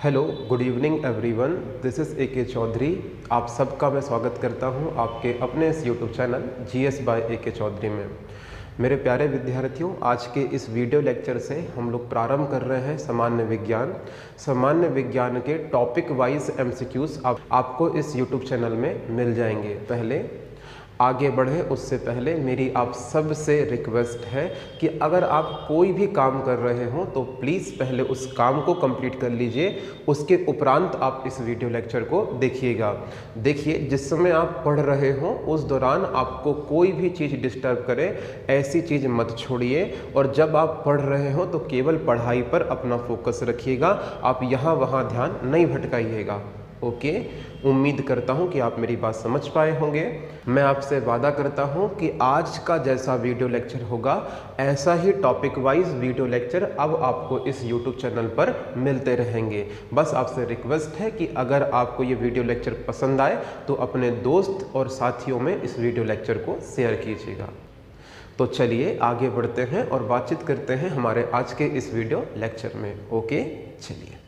Hello, good evening everyone. This is AK Chaudhary. आप सबका मैं स्वागत करता हूं आपके अपने इस YouTube channel GS by AK Chaudhary में। मेरे प्यारे विद्यार्थियों, आज के इस वीडियो लेक्चर से हम लोग प्रारंभ कर रहे हैं सामान्य विज्ञान। सामान्य विज्ञान के टॉपिक वाइज MCQs आपको इस यूट्यूब चैनल में मिल जाएंगे। पहले आगे बढ़े उससे पहले मेरी आप सब से रिक्वेस्ट है कि अगर आप कोई भी काम कर रहे हो तो प्लीज़ पहले उस काम को कंप्लीट कर लीजिए, उसके उपरांत आप इस वीडियो लेक्चर को देखिएगा। देखिए, जिस समय आप पढ़ रहे हो उस दौरान आपको कोई भी चीज़ डिस्टर्ब करे ऐसी चीज़ मत छोड़िए, और जब आप पढ़ रहे हो तो केवल पढ़ाई पर अपना फोकस रखिएगा, आप यहाँ वहाँ ध्यान नहीं भटकाइएगा। ओके, उम्मीद करता हूँ कि आप मेरी बात समझ पाए होंगे। मैं आपसे वादा करता हूँ कि आज का जैसा वीडियो लेक्चर होगा ऐसा ही टॉपिक वाइज वीडियो लेक्चर अब आपको इस YouTube चैनल पर मिलते रहेंगे। बस आपसे रिक्वेस्ट है कि अगर आपको ये वीडियो लेक्चर पसंद आए तो अपने दोस्त और साथियों में इस वीडियो लेक्चर को शेयर कीजिएगा। तो चलिए आगे बढ़ते हैं और बातचीत करते हैं हमारे आज के इस वीडियो लेक्चर में। ओके, चलिए।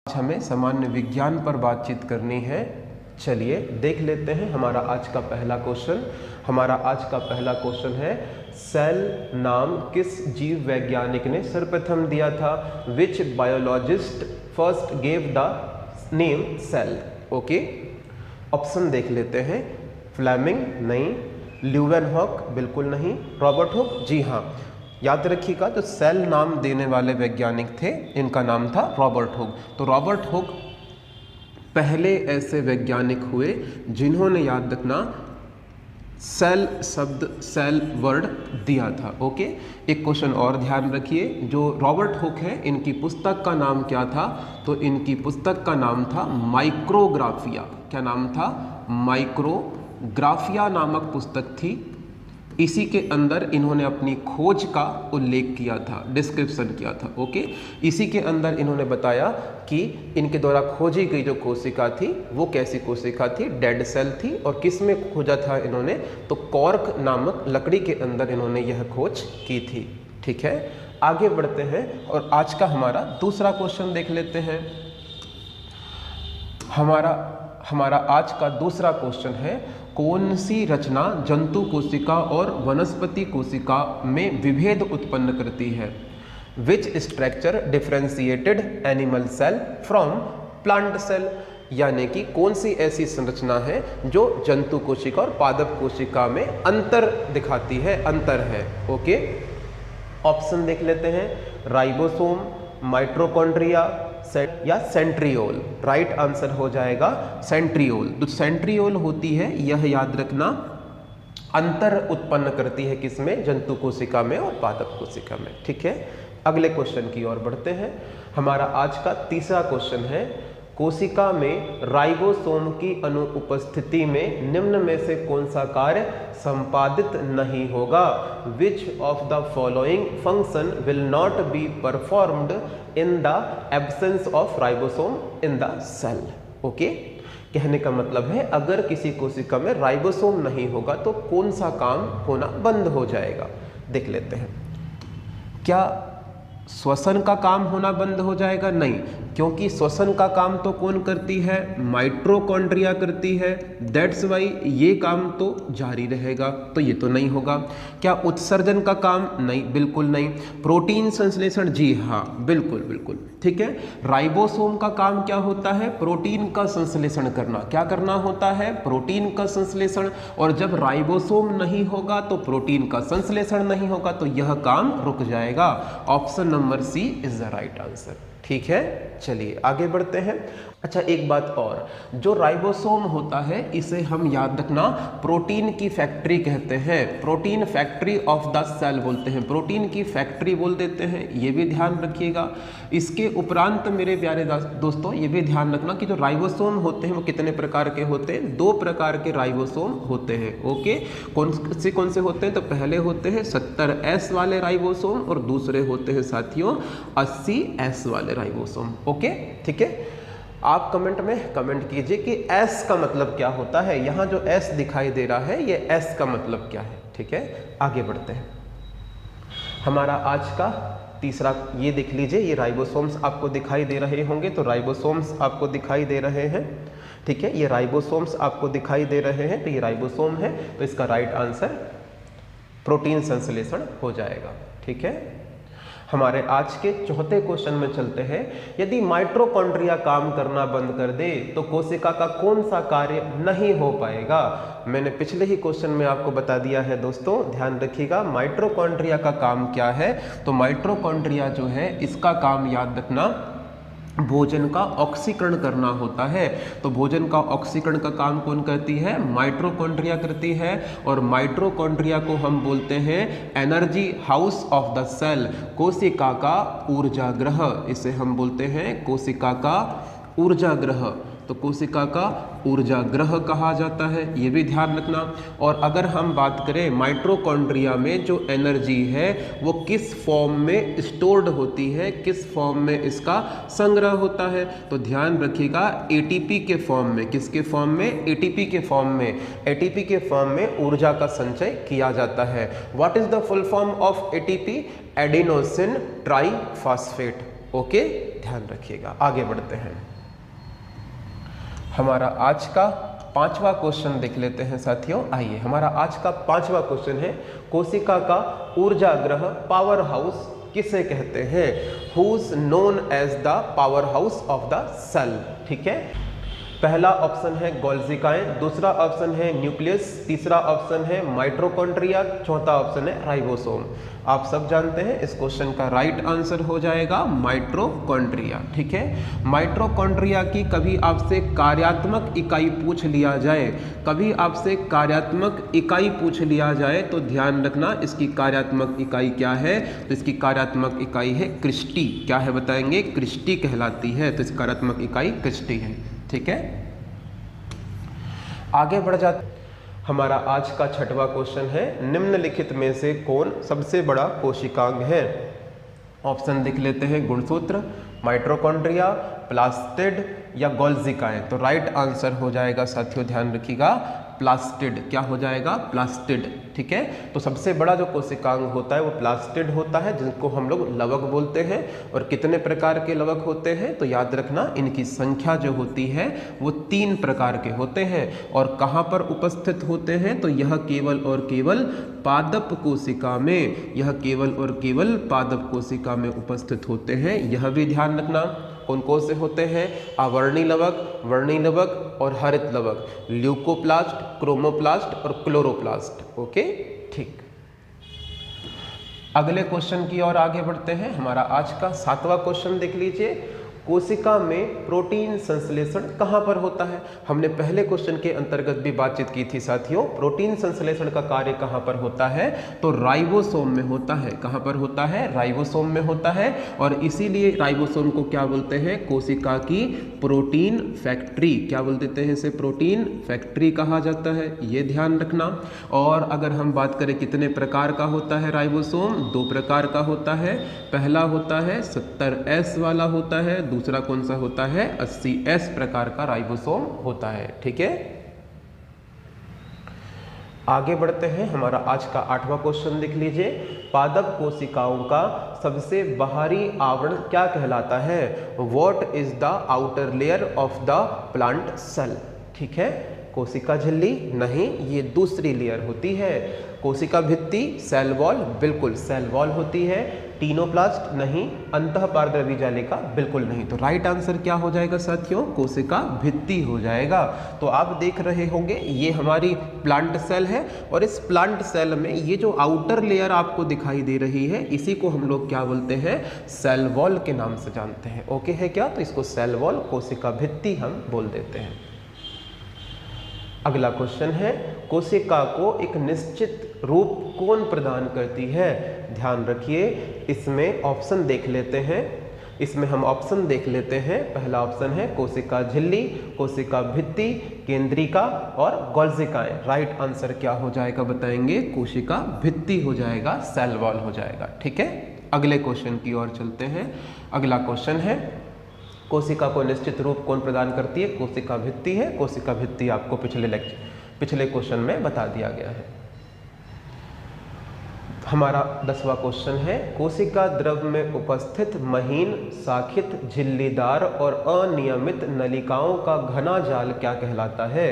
हमें सामान्य विज्ञान पर बातचीत करनी है। चलिए देख लेते हैं हमारा आज का पहला क्वेश्चन। हमारा आज का पहला क्वेश्चन है, सेल नाम किस जीव वैज्ञानिक ने सर्वप्रथम दिया था? Which biologist first gave the name cell? Okay, option देख लेते हैं। फ्लेमिंग नहीं, ल्यूवेनहॉक बिल्कुल नहीं, रॉबर्ट हुक जी हाँ। याद रखिएगा, जो सेल नाम देने वाले वैज्ञानिक थे इनका नाम था रॉबर्ट हुक। तो रॉबर्ट हुक पहले ऐसे वैज्ञानिक हुए जिन्होंने, याद रखना, सेल शब्द, सेल वर्ड दिया था। ओके, एक क्वेश्चन और ध्यान रखिए, जो रॉबर्ट हुक है इनकी पुस्तक का नाम क्या था? तो इनकी पुस्तक का नाम था माइक्रोग्राफिया। क्या नाम था? माइक्रोग्राफिया नामक पुस्तक थी। इसी के अंदर इन्होंने अपनी खोज का उल्लेख किया था, डिस्क्रिप्शन किया था। ओके, इसी के अंदर इन्होंने बताया कि इनके द्वारा खोजी गई जो कोशिका थी वो कैसी कोशिका थी? डेड सेल थी। और किस में खोजा था इन्होंने? तो कॉर्क नामक लकड़ी के अंदर इन्होंने यह खोज की थी। ठीक है, आगे बढ़ते हैं और आज का हमारा दूसरा क्वेश्चन देख लेते हैं। हमारा आज का दूसरा क्वेश्चन है, कौन सी रचना जंतु कोशिका और वनस्पति कोशिका में विभेद उत्पन्न करती है? Which structure differentiated animal cell from plant cell? यानी कि कौन सी ऐसी संरचना है जो जंतु कोशिका और पादप कोशिका में अंतर दिखाती है, अंतर है। ओके, ऑप्शन देख लेते हैं। राइबोसोम, माइटोकॉन्ड्रिया या सेंट्रियोल। राइट आंसर हो जाएगा सेंट्रियोल। तो सेंट्रियोल होती है, यह याद रखना, अंतर उत्पन्न करती है किसमें? जंतु कोशिका में और पादप कोशिका में। ठीक है, अगले क्वेश्चन की ओर बढ़ते हैं। हमारा आज का तीसरा क्वेश्चन है, कोशिका में राइबोसोम की अनुपस्थिति में निम्न में से कौन सा कार्य संपादित नहीं होगा? Which of the following function will not be performed in the absence of ribosome in the cell? Okay, कहने का मतलब है, अगर किसी कोशिका में राइबोसोम नहीं होगा तो कौन सा काम होना बंद हो जाएगा? देख लेते हैं। क्या श्वसन का काम होना बंद हो जाएगा? नहीं, क्योंकि श्वसन का काम तो कौन करती है? माइटोकॉन्ड्रिया करती है। दैट्स वाई ये काम तो जारी रहेगा, तो ये तो नहीं होगा। क्या उत्सर्जन का काम? नहीं, बिल्कुल नहीं। प्रोटीन संश्लेषण? जी हाँ, बिल्कुल बिल्कुल। ठीक है, राइबोसोम का काम क्या होता है? प्रोटीन का संश्लेषण करना। क्या करना होता है? प्रोटीन का संश्लेषण। और जब राइबोसोम नहीं होगा तो प्रोटीन का संश्लेषण नहीं होगा, तो यह काम रुक जाएगा। Option number C is the right answer. ठीक है, चलिए आगे बढ़ते हैं। अच्छा, एक बात और, जो राइबोसोम होता है इसे हम याद रखना प्रोटीन की फैक्ट्री कहते हैं, protein factory of the cell बोलते हैं, प्रोटीन की फैक्ट्री बोल देते हैं, ये भी ध्यान रखिएगा। इसके उपरांत मेरे प्यारे दोस्तों ये भी ध्यान रखना कि जो राइबोसोम होते हैं वो कितने प्रकार के होते हैं, 2 प्रकार के राइबोसोम होते हैं। ओके, कौन से होते हैं, तो पहले होते हैं 70S वाले राइबोसोम और दूसरे होते हैं साथियों 80S वाले राइबोसोम। ओके, ठीक है, आप कमेंट में कमेंट कीजिए कि S का मतलब क्या होता है। यहाँ जो S दिखाई दे रहा है ये S का मतलब क्या है। ठीक है, आगे बढ़ते हैं। हमारा आज का तीसरा, ये देख लीजिए, ये राइबोसोम्स आपको दिखाई दे रहे होंगे, तो राइबोसोम्स आपको दिखाई दे रहे हैं। ठीक है, ये राइबोसोम्स आपको दिखाई दे रहे हैं, तो ये राइबोसोम है, तो इसका राइट आंसर प्रोटीन संश्लेषण हो जाएगा। ठीक है, हमारे आज के चौथे क्वेश्चन में चलते हैं। यदि माइटोकॉन्ड्रिया काम करना बंद कर दे तो कोशिका का कौन सा कार्य नहीं हो पाएगा। मैंने पिछले ही क्वेश्चन में आपको बता दिया है दोस्तों, ध्यान रखिएगा। माइटोकॉन्ड्रिया का काम क्या है, तो माइटोकॉन्ड्रिया जो है इसका काम याद रखना भोजन का ऑक्सीकरण करना होता है। तो भोजन का ऑक्सीकरण का काम कौन करती है, माइटोकॉन्ड्रिया करती है। और माइटोकॉन्ड्रिया को हम बोलते हैं energy house of the cell, कोशिका का ऊर्जा ग्रह, इसे हम बोलते हैं कोशिका का ऊर्जा ग्रह। तो कोशिका का ऊर्जा ग्रह कहा जाता है, ये भी ध्यान रखना। और अगर हम बात करें माइटोकॉन्ड्रिया में जो एनर्जी है वो किस फॉर्म में स्टोर्ड होती है, किस फॉर्म में इसका संग्रह होता है, तो ध्यान रखिएगा एटीपी के फॉर्म में। किसके फॉर्म में, एटीपी के फॉर्म में। एटीपी के फॉर्म में ऊर्जा का संचय किया जाता है। What is the full form of ATP, adenosine triphosphate. Okay, ध्यान रखिएगा। आगे बढ़ते हैं। हमारा आज का 5वां क्वेश्चन देख लेते हैं साथियों। आइए, हमारा आज का 5वां क्वेश्चन है, कोशिका का ऊर्जा ग्रह पावर हाउस किसे कहते हैं, who is known as the power house of the cell. ठीक है, पहला ऑप्शन है गोल्जिकाएं, दूसरा ऑप्शन है न्यूक्लियस, तीसरा ऑप्शन है माइटोकॉन्ड्रिया, चौथा ऑप्शन है राइबोसोम। आप सब जानते हैं इस क्वेश्चन का राइट आंसर हो जाएगा माइटोकॉन्ड्रिया। ठीक है, माइटोकॉन्ड्रिया की कभी आपसे कार्यात्मक इकाई पूछ लिया जाए, कभी आपसे कार्यात्मक इकाई पूछ लिया जाए तो ध्यान रखना इसकी कार्यात्मक इकाई क्या है, तो इसकी कार्यात्मक इकाई है क्रिस्टी। क्या है बताएंगे, क्रिस्टी कहलाती है, तो इसकी कार्यात्मक इकाई क्रिस्टी है। ठीक है, आगे बढ़ जाते। हमारा आज का 6वां क्वेश्चन है, निम्नलिखित में से कौन सबसे बड़ा कोशिकांग है। ऑप्शन देख लेते हैं, गुणसूत्र, माइटोकॉन्ड्रिया, प्लास्टिड या गोल्जिकाएं। तो राइट आंसर हो जाएगा साथियों, ध्यान रखिएगा प्लास्टिड। क्या हो जाएगा, प्लास्टिड। ठीक है, तो सबसे बड़ा जो कोशिकांग होता है वो प्लास्टिड होता है, जिनको हम लोग लवक बोलते हैं। और कितने प्रकार के लवक होते हैं, तो याद रखना इनकी संख्या जो होती है वो 3 प्रकार के होते हैं। और कहाँ पर उपस्थित होते हैं, तो यह केवल और केवल पादप कोशिका में, यह केवल और केवल पादप कोशिका में उपस्थित होते हैं। यह भी ध्यान रखना कौन कौन से होते हैं, आवर्णी लवक, वर्णी लवक और हरित लवक, ल्यूकोप्लास्ट, क्रोमोप्लास्ट और क्लोरोप्लास्ट। ओके, ठीक। अगले क्वेश्चन की ओर आगे बढ़ते हैं। हमारा आज का 7वां क्वेश्चन देख लीजिए, कोशिका में प्रोटीन संश्लेषण कहाँ पर होता है। हमने पहले क्वेश्चन के अंतर्गत भी बातचीत की थी साथियों, प्रोटीन संश्लेषण का कार्य कहाँ पर होता है, तो राइबोसोम में होता है। कहाँ पर होता है, राइबोसोम में होता है। और इसीलिए राइबोसोम को क्या बोलते हैं, कोशिका की प्रोटीन फैक्ट्री। क्या बोल देते हैं इसे, प्रोटीन फैक्ट्री कहा जाता है, ये ध्यान रखना। और अगर हम बात करें कितने प्रकार का होता है राइबोसोम, 2 प्रकार का होता है। पहला होता है 70S वाला होता है, दूसरा कौन सा होता है, 80S प्रकार का राइबोसोम होता है। ठीक है, आगे बढ़ते हैं। हमारा आज का 8वां क्वेश्चन देख लीजिए, पादप कोशिकाओं का सबसे बाहरी आवरण क्या कहलाता है, what is the outer layer of the plant cell. ठीक है, कोशिका झिल्ली नहीं, ये दूसरी लेयर होती है। कोशिका भित्ति, सेल वॉल, बिल्कुल सेल वॉल होती है। टीनोप्लास्ट नहीं, अंतःपारद्रवी जालिका बिल्कुल नहीं। तो राइट आंसर क्या हो जाएगा साथियों? कोशिका भित्ति हो जाएगा। तो आप देख रहे होंगे ये हमारी प्लांट सेल है और इस प्लांट सेल में ये जो आउटर लेयर आपको दिखाई दे रही है इसी को हम लोग क्या बोलते हैं? सेल वॉल के नाम से जानते हैं। ओके है क्या? तो इसको सेल वॉल, कोशिका भित्ति हम बोल देते हैं। अगला क्वेश्चन है, कोशिका को एक निश्चित रूप कौन प्रदान करती है? ध्यान रखिए, इसमें ऑप्शन देख लेते हैं। इसमें हम ऑप्शन देख लेते हैं। पहला ऑप्शन है कोशिका झिल्ली, कोशिका भित्ति, केंद्रिका और गोल्जिकाएं। राइट आंसर क्या हो जाएगा बताएंगे? कोशिका भित्ति हो जाएगा, सेल वॉल हो जाएगा। ठीक है, अगले क्वेश्चन की ओर चलते हैं। अगला क्वेश्चन है, कोशिका को निश्चित रूप कौन प्रदान करती है? कोशिका भित्ति है। कोशिका भित्ति आपको पिछले क्वेश्चन में बता दिया गया है। हमारा 10वां क्वेश्चन है, कोशिका द्रव में उपस्थित महीन, शाखित, झिल्लीदार और अनियमित नलिकाओं का घना जाल क्या कहलाता है?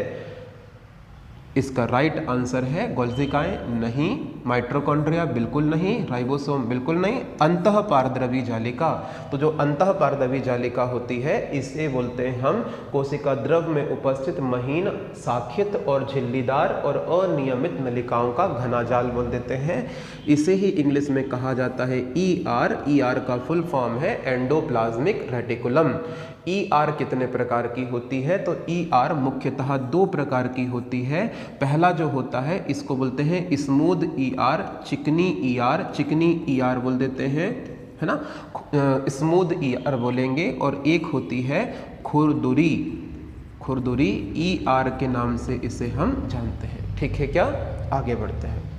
इसका राइट आंसर है गोल्जिकाएं नहीं, माइटोकॉन्ड्रिया बिल्कुल नहीं, राइबोसोम बिल्कुल नहीं, अंतःपारद्रवी जालिका। तो जो अंतःपारद्रवी जालिका होती है इसे बोलते हैं हम कोशिका द्रव में उपस्थित महीन, शाखित और झिल्लीदार और अनियमित नलिकाओं का घना जाल बोल देते हैं। इसे ही इंग्लिश में कहा जाता है ER। ER का फुल फॉर्म है एंडोप्लाज्मिक रेटिकुलम। ER कितने प्रकार की होती है? तो ER मुख्यतः 2 प्रकार की होती है। पहला जो होता है इसको बोलते हैं स्मूथ ER, चिकनी ER, चिकनी ER बोल देते हैं, है ना, स्मूथ ER बोलेंगे। और एक होती है खुरदुरी, खुरदुरी ER के नाम से इसे हम जानते हैं। ठीक है क्या? आगे बढ़ते हैं।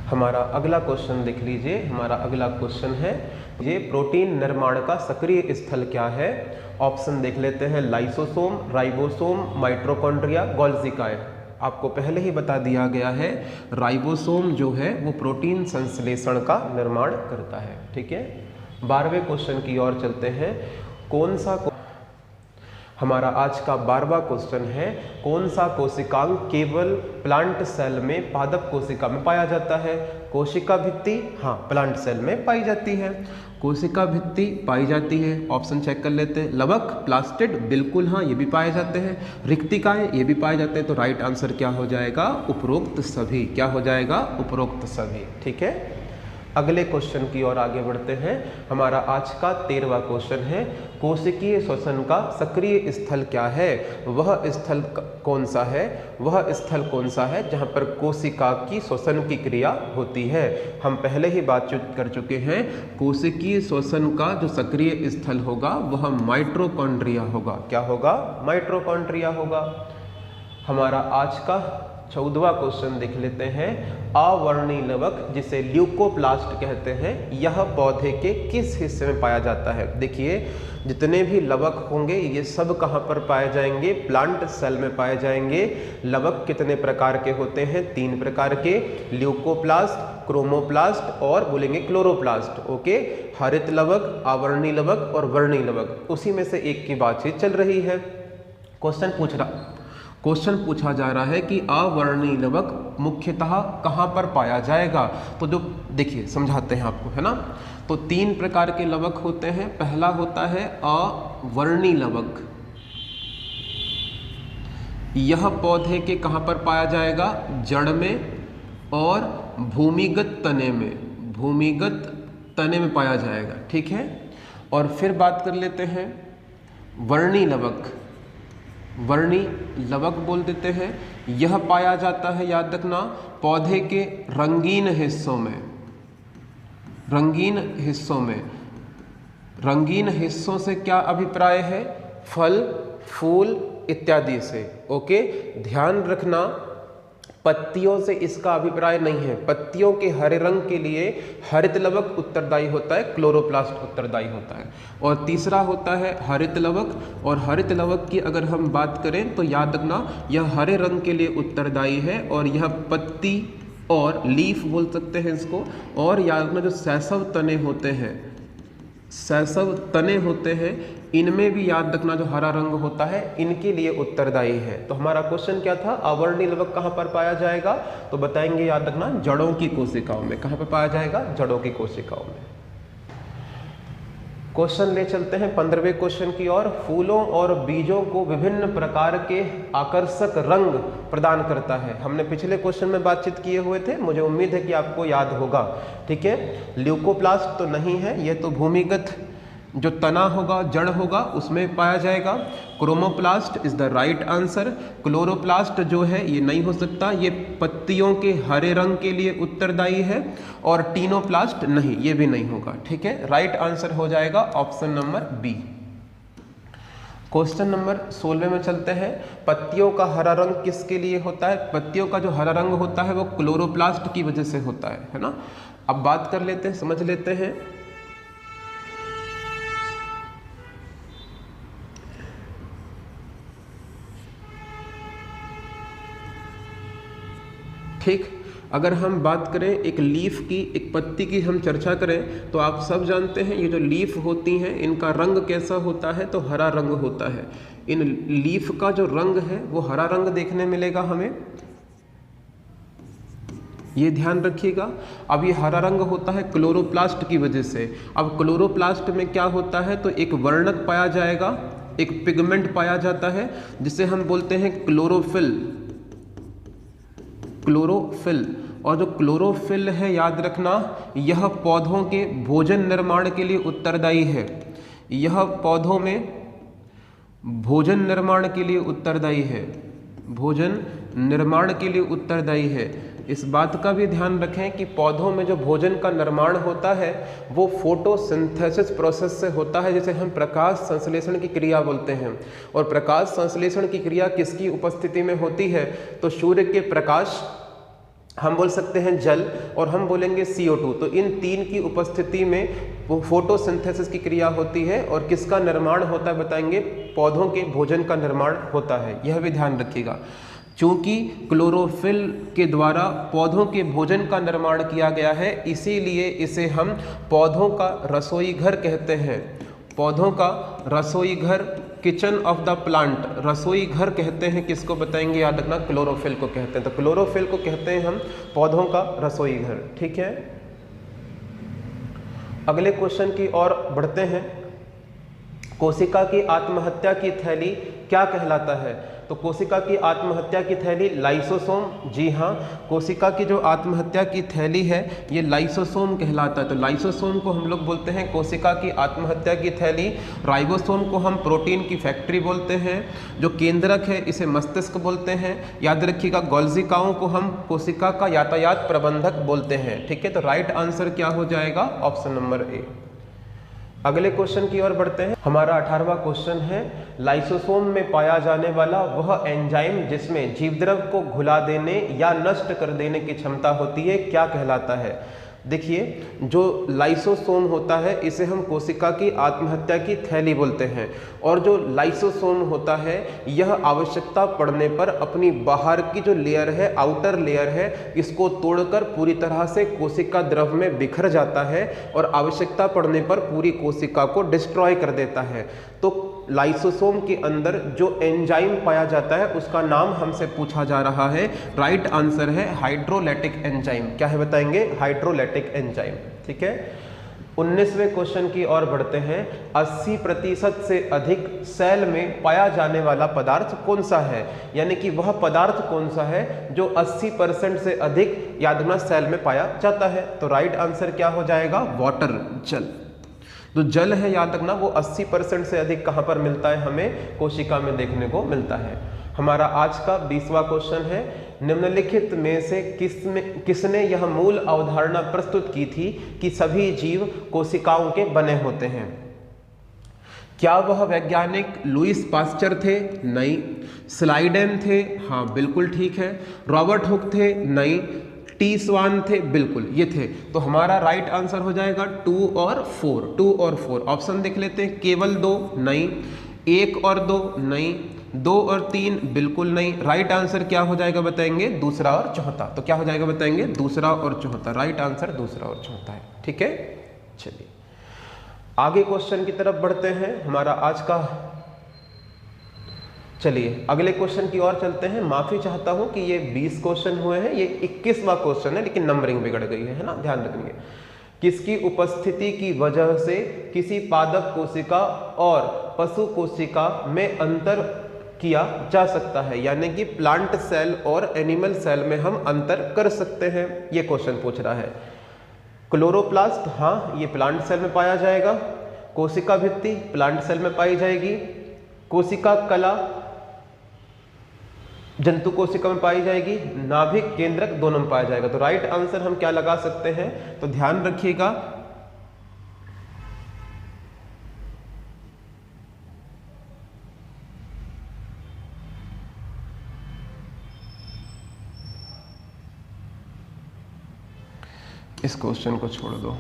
हमारा अगला क्वेश्चन देख लीजिए। हमारा अगला क्वेश्चन है, ये प्रोटीन निर्माण का सक्रिय स्थल क्या है? ऑप्शन देख लेते हैं, लाइसोसोम, राइबोसोम, माइटोकॉन्ड्रिया, गोल्जिकाएं। आपको पहले ही बता दिया गया है, राइबोसोम जो है वो प्रोटीन संश्लेषण का निर्माण करता है। ठीक है, 12वें क्वेश्चन की ओर चलते हैं। कौन सा हमारा आज का 12वां क्वेश्चन है, कौन सा कोशिकांग केवल प्लांट सेल में पादप कोशिका में पाया जाता है? कोशिका भित्ति, हाँ प्लांट सेल में पाई जाती है। कोशिका भित्ति पाई जाती है, ऑप्शन चेक कर लेते हैं। लवक, प्लास्टिड, बिल्कुल हाँ ये भी पाए जाते हैं। रिक्तिकाएं, ये भी पाए जाते हैं। तो राइट आंसर क्या हो जाएगा? उपरोक्त सभी। क्या हो जाएगा? उपरोक्त सभी। ठीक है, अगले क्वेश्चन की ओर आगे बढ़ते हैं। हमारा आज का 13वां क्वेश्चन है, कोशिकीय श्वसन का सक्रिय स्थल क्या है? वह स्थल कौन सा है? वह स्थल कौन सा है जहां पर कोशिका की श्वसन की क्रिया होती है? हम पहले ही बातचीत कर चुके हैं, कोशिकीय श्वसन का जो सक्रिय स्थल होगा वह माइटोकॉन्ड्रिया होगा। क्या होगा? माइटोकॉन्ड्रिया होगा। हमारा आज का 14वां क्वेश्चन देख लेते हैं। अवर्णी लवक जिसे ल्यूकोप्लास्ट कहते हैं, यह पौधे के किस हिस्से में पाया जाता है? देखिए, जितने भी लवक होंगे ये सब कहाँ पर पाए जाएंगे? प्लांट सेल में पाए जाएंगे। लवक कितने प्रकार के होते हैं? 3 प्रकार के, ल्यूकोप्लास्ट, क्रोमोप्लास्ट और बोलेंगे क्लोरोप्लास्ट। ओके, हरित लवक, आवर्णी लवक और वर्णी लवक। उसी में से एक की बातचीत चल रही है। क्वेश्चन पूछा जा रहा है कि अवर्णी लवक मुख्यतः कहाँ पर पाया जाएगा? तो जो देखिए समझाते हैं आपको, है ना। तो 3 प्रकार के लवक होते हैं। पहला होता है अवर्णी लवक। यह पौधे के कहाँ पर पाया जाएगा? जड़ में और भूमिगत तने में, भूमिगत तने में पाया जाएगा। ठीक है, और फिर बात कर लेते हैं वर्णी लवक। वर्णी लवक बोल देते हैं, यह पाया जाता है, याद रखना, पौधे के रंगीन हिस्सों में। रंगीन हिस्सों में, रंगीन हिस्सों से क्या अभिप्राय है? फल, फूल इत्यादि से। ओके, ध्यान रखना, पत्तियों से इसका अभिप्राय नहीं है। पत्तियों के हरे रंग के लिए हरित लवक उत्तरदायी होता है, क्लोरोप्लास्ट उत्तरदायी होता है। और तीसरा होता है हरित लवक, और हरित लवक की अगर हम बात करें तो याद रखना यह हरे रंग के लिए उत्तरदायी है, और यह पत्ती और लीफ बोल सकते हैं इसको। और याद रखना जो सैसव तने होते हैं, शैशव तने होते हैं, इनमें भी याद रखना जो हरा रंग होता है इनके लिए उत्तरदायी है। तो हमारा क्वेश्चन क्या था, आवर्णी लवक कहाँ पर पाया जाएगा, तो बताएंगे याद रखना जड़ों की कोशिकाओं में। कहाँ पर पाया जाएगा, जड़ों की कोशिकाओं में। क्वेश्चन ले चलते हैं 15वें क्वेश्चन की ओर। फूलों और बीजों को विभिन्न प्रकार के आकर्षक रंग प्रदान करता है। हमने पिछले क्वेश्चन में बातचीत किए हुए थे, मुझे उम्मीद है कि आपको याद होगा। ठीक है, ल्यूकोप्लास्ट तो नहीं है, ये तो भूमिगत जो तना होगा, जड़ होगा, उसमें पाया जाएगा। Chromoplast is the right answer. Chloroplast जो है ये नहीं हो सकता, ये पत्तियों के हरे रंग के लिए उत्तरदायी है। और टीनोप्लास्ट नहीं, ये भी नहीं होगा। ठीक है, राइट आंसर हो जाएगा option number B. Question number 16 में चलते हैं। पत्तियों का हरा रंग किसके लिए होता है, पत्तियों का जो हरा रंग होता है वो क्लोरोप्लास्ट की वजह से होता है ना। अब बात कर लेते हैं, समझ लेते हैं। ठीक, अगर हम बात करें एक लीफ की, एक पत्ती की हम चर्चा करें, तो आप सब जानते हैं ये जो लीफ होती हैं इनका रंग कैसा होता है, तो हरा रंग होता है। इन लीफ का जो रंग है वो हरा रंग देखने मिलेगा हमें, ये ध्यान रखिएगा। अब ये हरा रंग होता है क्लोरोप्लास्ट की वजह से। अब क्लोरोप्लास्ट में क्या होता है, तो एक वर्णक पाया जाएगा, एक पिगमेंट पाया जाता है जिसे हम बोलते हैं क्लोरोफिल। क्लोरोफिल, और जो क्लोरोफिल है याद रखना, यह पौधों के भोजन निर्माण के लिए उत्तरदायी है। यह पौधों में भोजन निर्माण के लिए उत्तरदायी है, भोजन निर्माण के लिए उत्तरदायी है। इस बात का भी ध्यान रखें कि पौधों में जो भोजन का निर्माण होता है वो फोटोसिंथेसिस प्रोसेस से होता है, जिसे हम प्रकाश संश्लेषण की क्रिया बोलते हैं। और प्रकाश संश्लेषण की क्रिया किसकी उपस्थिति में होती है, तो सूर्य के प्रकाश, हम बोल सकते हैं जल, और हम बोलेंगे CO2। तो इन तीन की उपस्थिति में वो फोटोसिंथेसिस की क्रिया होती है। और किसका निर्माण होता है बताएंगे, पौधों के भोजन का निर्माण होता है, यह भी ध्यान रखिएगा। चूंकि क्लोरोफिल के द्वारा पौधों के भोजन का निर्माण किया गया है, इसीलिए इसे हम पौधों का रसोई घर कहते हैं। पौधों का रसोई घर, किचन ऑफ द प्लांट, रसोई घर कहते हैं किसको बताएंगे, याद रखना क्लोरोफिल को कहते हैं। तो क्लोरोफिल को कहते हैं हम पौधों का रसोई घर। ठीक है, अगले क्वेश्चन की ओर बढ़ते हैं। कोशिका की आत्महत्या की थैली क्या कहलाता है, तो कोशिका की आत्महत्या की थैली लाइसोसोम। जी हाँ, कोशिका की जो आत्महत्या की थैली है ये लाइसोसोम कहलाता है। तो लाइसोसोम को हम लोग बोलते हैं कोशिका की आत्महत्या की थैली। राइबोसोम को हम प्रोटीन की फैक्ट्री बोलते हैं। जो केंद्रक है इसे मस्तिष्क बोलते हैं। याद रखिएगा, गोल्जिकाओं को हम कोशिका का यातायात प्रबंधक बोलते हैं। ठीक है, तो राइट आंसर क्या हो जाएगा, ऑप्शन नंबर ए। अगले क्वेश्चन की ओर बढ़ते हैं। हमारा 18वां क्वेश्चन है, लाइसोसोम में पाया जाने वाला वह एंजाइम जिसमें जीवद्रव को घुला देने या नष्ट कर देने की क्षमता होती है क्या कहलाता है। देखिए, जो लाइसोसोम होता है इसे हम कोशिका की आत्महत्या की थैली बोलते हैं। और जो लाइसोसोम होता है यह आवश्यकता पड़ने पर अपनी बाहर की जो लेयर है, आउटर लेयर है, इसको तोड़कर पूरी तरह से कोशिका द्रव में बिखर जाता है और आवश्यकता पड़ने पर पूरी कोशिका को डिस्ट्रॉय कर देता है। तो लाइसोसोम के अंदर जो एंजाइम पाया जाता है उसका नाम हमसे पूछा जा रहा है। राइट आंसर है हाइड्रोलाइटिक एंजाइम। क्या है बताएंगे, हाइड्रोलाइटिक एंजाइम। ठीक है, 19वें क्वेश्चन की ओर बढ़ते हैं। 80% से अधिक सेल में पाया जाने वाला पदार्थ कौन सा है, यानी कि वह पदार्थ कौन सा है जो 80% से अधिक याद रखना सेल में पाया जाता है। तो राइट आंसर क्या हो जाएगा, वाटर, जल। तो जल है याद रखना वो 80% से अधिक कहाँ पर मिलता है, हमें कोशिका में देखने को मिलता है। हमारा आज का 20वां क्वेश्चन है, निम्नलिखित में से किसने यह मूल अवधारणा प्रस्तुत की थी कि सभी जीव कोशिकाओं के बने होते हैं। क्या वह वैज्ञानिक लुईस पास्चर थे, नहीं। स्लाइडेन थे, हाँ बिल्कुल ठीक है। रॉबर्ट हुक थे, नहीं। टी स्वान थे, बिल्कुल ये थे। तो हमारा राइट आंसर हो जाएगा 2 और 4। 2 और 4 ऑप्शन देख लेते हैं। केवल 2 नहीं, 1 और 2 नहीं, 2 और 3 बिल्कुल नहीं। राइट आंसर क्या हो जाएगा बताएंगे, दूसरा और चौथा। तो क्या हो जाएगा बताएंगे, दूसरा और चौथा। राइट आंसर दूसरा और चौथा है। ठीक है, चलिए आगे क्वेश्चन की तरफ बढ़ते हैं। हमारा आज का, चलिए अगले क्वेश्चन की ओर चलते हैं। माफी चाहता हूं कि ये 20 क्वेश्चन हुए हैं, ये 21वां क्वेश्चन है, लेकिन नंबरिंग बिगड़ गई है ना, ध्यान रखेंगे। किसकी उपस्थिति की वजह से किसी पादप कोशिका और पशु कोशिका में अंतर किया जा सकता है, यानी कि प्लांट सेल और एनिमल सेल में हम अंतर कर सकते हैं, ये क्वेश्चन पूछ रहा है। क्लोरोप्लास्ट, हाँ ये प्लांट सेल में पाया जाएगा। कोशिका भित्ति प्लांट सेल में पाई जाएगी। कोशिका कला जंतु कोशिका में पाई जाएगी। नाभिक केंद्रक दोनों में पाया जाएगा। तो राइट आंसर हम क्या लगा सकते हैं, तो ध्यान रखिएगा इस क्वेश्चन को छोड़ दो।